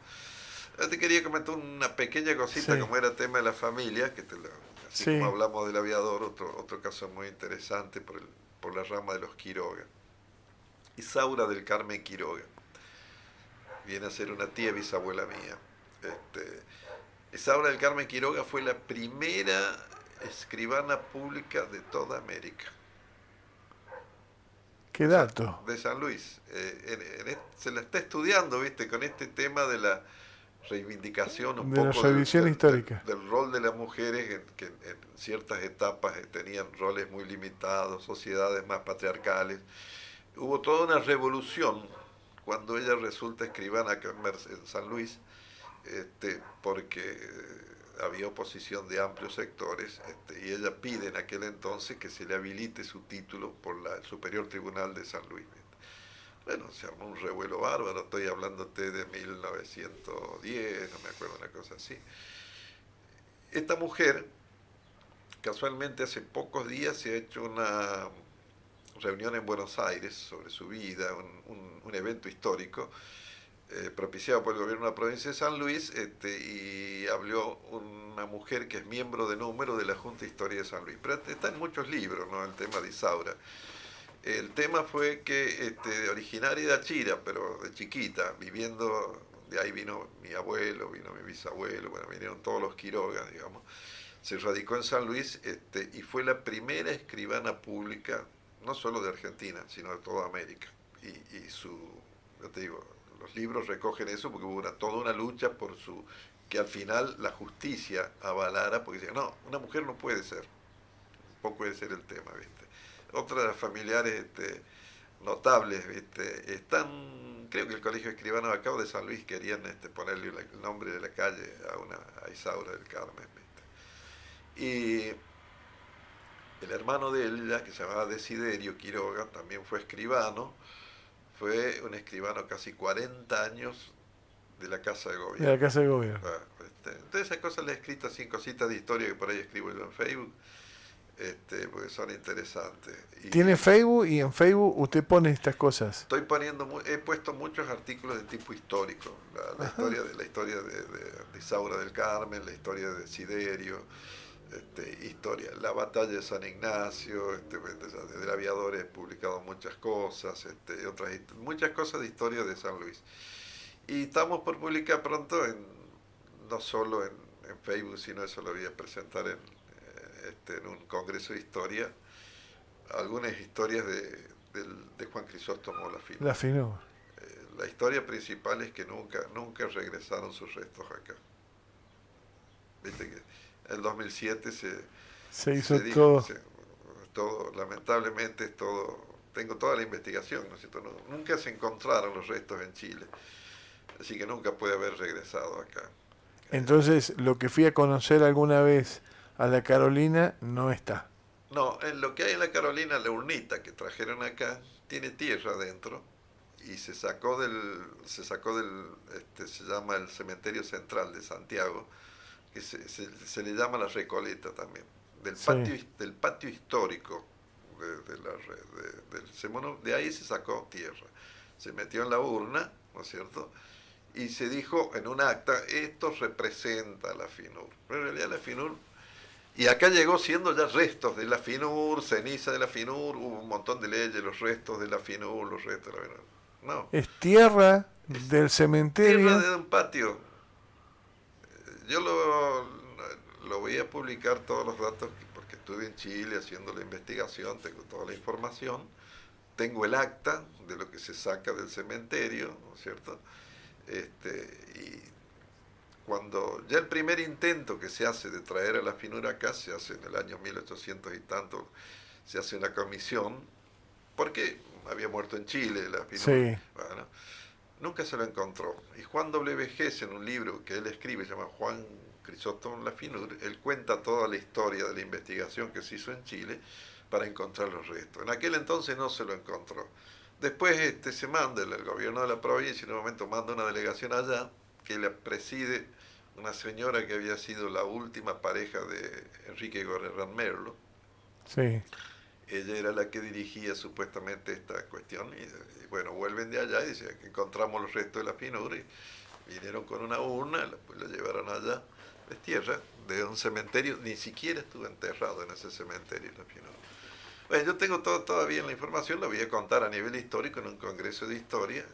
Speaker 2: Yo te quería comentar una pequeña cosita,
Speaker 1: Sí,
Speaker 2: como era tema de la familia, así como
Speaker 1: sí.
Speaker 2: hablamos del aviador, otro caso muy interesante por la rama de los Quiroga. Isaura del Carmen Quiroga viene a ser una tía bisabuela mía. Isaura del Carmen Quiroga fue la primera escribana pública de toda América.
Speaker 1: ¿Qué dato?
Speaker 2: De San Luis. Se la está estudiando, ¿viste? Con este tema de la reivindicación un
Speaker 1: De la
Speaker 2: poco
Speaker 1: revisión histórica.
Speaker 2: del rol de las mujeres, que en ciertas etapas tenían roles muy limitados, sociedades más patriarcales. Hubo toda una revolución cuando ella resulta escribana acá en San Luis, porque había oposición de amplios sectores, y ella pide en aquel entonces que se le habilite su título por el Superior Tribunal de San Luis. Bueno, se armó un revuelo bárbaro, estoy hablándote de 1910, no me acuerdo, una cosa así. Esta mujer, casualmente hace pocos días se ha hecho una reunión en Buenos Aires sobre su vida, un evento histórico, propiciado por el gobierno de la provincia de San Luis, y habló una mujer que es miembro de número de la Junta de Historia de San Luis. Pero está en muchos libros, ¿no? El tema de Isaura. El tema fue que originaria de Achira, pero de chiquita, viviendo, de ahí vino mi abuelo, vino mi bisabuelo, bueno, vinieron todos los Quiroga, digamos. Se radicó en San Luis, y fue la primera escribana pública, no solo de Argentina, sino de toda América. Y yo te digo, los libros recogen eso porque hubo toda una lucha por que al final la justicia avalara, porque decían, no, una mujer no puede ser, un poco ese era el tema, ¿viste? Otra de las familiares notables, ¿viste? Están, creo que el Colegio de Escribanos de acá de San Luis querían ponerle el nombre de la calle a Isaura del Carmen, ¿viste? Y el hermano de ella, que se llamaba Desiderio Quiroga, también fue escribano, fue un escribano casi 40 años de la Casa de Gobierno.
Speaker 1: De la Casa de Gobierno.
Speaker 2: Entonces esas cosas le he escrito así, cositas de historia que por ahí escribo yo en Facebook, porque son interesantes.
Speaker 1: ¿Tiene Facebook y en Facebook usted pone estas cosas?
Speaker 2: Estoy he puesto muchos artículos de tipo histórico, la historia de Isaura del Carmen, la historia de Desiderio, la batalla de San Ignacio, del aviador he publicado muchas cosas, muchas cosas de historia de San Luis. Y estamos por publicar pronto, no solo en Facebook, sino eso lo voy a presentar en un congreso de historia, algunas historias de Juan Crisóstomo Lafinur.
Speaker 1: Lafinur.
Speaker 2: La historia principal es que nunca regresaron sus restos acá. Viste que en el 2007
Speaker 1: se hizo todo.
Speaker 2: Todo, lamentablemente, tengo toda la investigación, ¿no es cierto? Nunca se encontraron los restos en Chile, así que nunca puede haber regresado acá.
Speaker 1: Entonces, lo que fui a conocer alguna vez a la Carolina no está.
Speaker 2: No, lo que hay en la Carolina, la urnita que trajeron acá, tiene tierra adentro y se sacó se llama el Cementerio Central de Santiago, que se le llama la Recoleta también, del patio histórico de ahí se sacó tierra, se metió en la urna, ¿no es cierto? Y se dijo en un acta, esto representa la FINUR. Pero en realidad la FINUR, y acá llegó siendo ya restos de la FINUR, ceniza de la FINUR, hubo un montón de leyes, los restos de la FINUR, los restos de la FINUR. No.
Speaker 1: Es tierra del cementerio.
Speaker 2: Tierra de un patio. Yo lo voy a publicar todos los datos, porque estuve en Chile haciendo la investigación, tengo toda la información, tengo el acta de lo que se saca del cementerio, ¿no es cierto? Y cuando ya el primer intento que se hace de traer a la FINUR acá, se hace en el año 1800 y tanto, se hace una comisión, porque había muerto en Chile la FINUR.
Speaker 1: Sí.
Speaker 2: Bueno, nunca se lo encontró. Y Juan W. Hess, en un libro que él escribe, se llama Juan Crisóstomo Lafinur, él cuenta toda la historia de la investigación que se hizo en Chile para encontrar los restos. En aquel entonces no se lo encontró. Después se manda, el gobierno de la provincia en un momento manda una delegación allá, que la preside una señora que había sido la última pareja de Enrique Gorrerán Merlo.
Speaker 1: Sí.
Speaker 2: Ella era la que dirigía supuestamente esta cuestión, y bueno, vuelven de allá y dicen que encontramos los restos de la FINUR, y vinieron con una urna, pues la llevaron allá, es tierra de un cementerio, ni siquiera estuvo enterrado en ese cementerio la FINUR. Bueno, yo tengo todavía la información, la voy a contar a nivel histórico en un congreso de historia,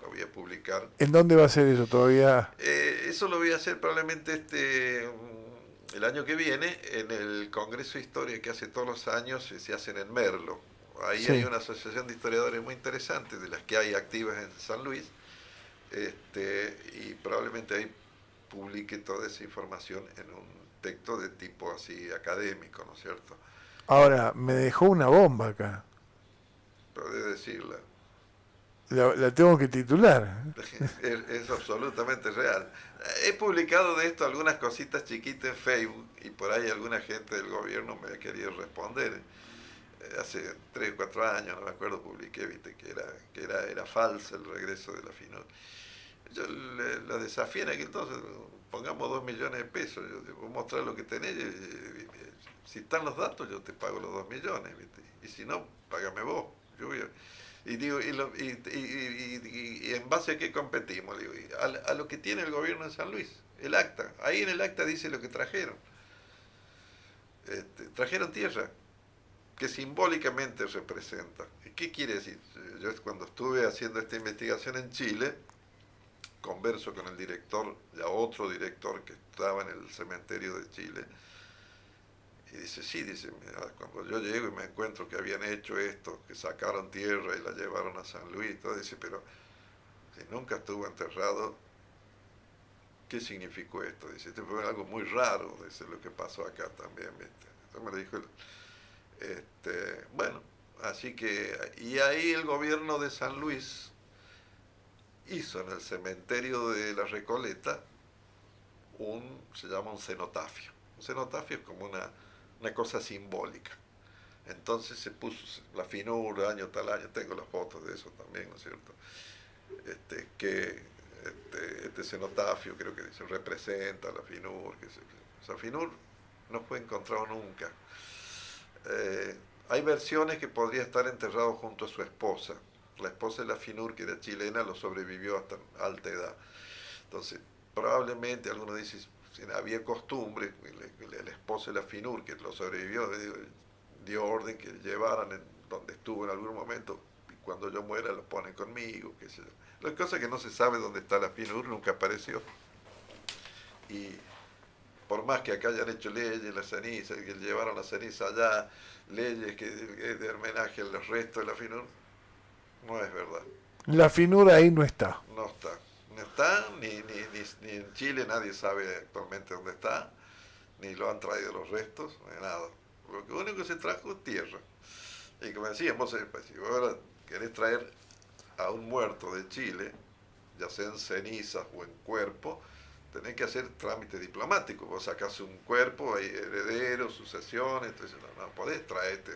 Speaker 2: lo voy a publicar.
Speaker 1: ¿En dónde va a ser eso todavía?
Speaker 2: Eso lo voy a hacer probablemente el año que viene, en el Congreso de Historia que hace todos los años, se hacen en Merlo. Ahí hay una asociación de historiadores muy interesante, de las que hay activas en San Luis, y probablemente ahí publique toda esa información en un texto de tipo así académico, ¿no es cierto?
Speaker 1: Ahora, me dejó una bomba acá.
Speaker 2: Podés decirla.
Speaker 1: La tengo que titular.
Speaker 2: Es absolutamente real. He publicado de esto algunas cositas chiquitas en Facebook y por ahí alguna gente del gobierno me ha querido responder. Hace 3 o 4 años, no me acuerdo, publiqué, viste, que era falso el regreso de la FINUR. Yo la desafié en aquel entonces, pongamos 2 millones de pesos, yo te voy a mostrar lo que tenés, si están los datos yo te pago los 2 millones, ¿viste? Y si no, págame vos. Y digo, y en base a qué competimos, digo, a lo que tiene el gobierno de San Luis, el acta. Ahí en el acta dice lo que trajeron. Trajeron tierra, que simbólicamente representa. ¿Qué quiere decir? Yo cuando estuve haciendo esta investigación en Chile, converso con el director, ya otro director que estaba en el cementerio de Chile, y dice, sí, dice, mira, cuando yo llego y me encuentro que habían hecho esto, que sacaron tierra y la llevaron a San Luis, todo, dice, pero si nunca estuvo enterrado, ¿qué significó esto? Dice, esto fue algo muy raro, dice, lo que pasó acá también, ¿viste? Entonces me lo dijo bueno, así que, y ahí el gobierno de San Luis hizo en el cementerio de la Recoleta se llama un cenotafio. Un cenotafio es como una cosa simbólica. Entonces se puso la finura, año tal año, tengo las fotos de eso también, ¿no es cierto? Este cenotafio creo que dice, representa la finur, esa finur no fue encontrado nunca. Hay versiones que podría estar enterrado junto a su esposa. La esposa de la finur, que era chilena, lo sobrevivió hasta alta edad. Entonces, probablemente, algunos dicen, había costumbre, el esposo de la finur, que lo sobrevivió, dio orden que llevaran donde estuvo en algún momento, y cuando yo muera lo ponen conmigo, qué sé yo. La cosa es que no se sabe dónde está la finur, nunca apareció. Y por más que acá hayan hecho leyes, la ceniza, que llevaron la ceniza allá, leyes que de homenaje a los restos de la finur, no es verdad.
Speaker 1: La finura ahí no está.
Speaker 2: No está. No está, ni en Chile nadie sabe actualmente dónde está, ni lo han traído los restos, ni nada. Lo único que se trajo es tierra. Y como decíamos, si vos ahora querés traer a un muerto de Chile, ya sea en cenizas o en cuerpo, tenés que hacer trámite diplomático. Vos sacás un cuerpo, hay herederos, sucesiones, entonces no podés traerte.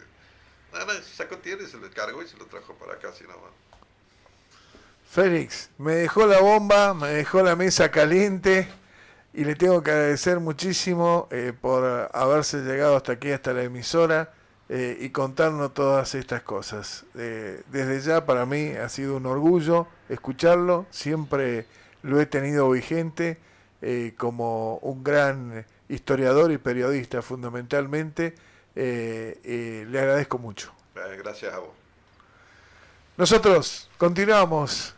Speaker 2: No, sacó tierra y se lo cargó y se lo trajo para acá, si no más.
Speaker 1: Félix, me dejó la bomba, me dejó la mesa caliente y le tengo que agradecer muchísimo por haberse llegado hasta aquí, hasta la emisora y contarnos todas estas cosas. Desde ya para mí ha sido un orgullo escucharlo, siempre lo he tenido vigente como un gran historiador y periodista fundamentalmente. Le agradezco mucho.
Speaker 2: Gracias a vos.
Speaker 1: Nosotros continuamos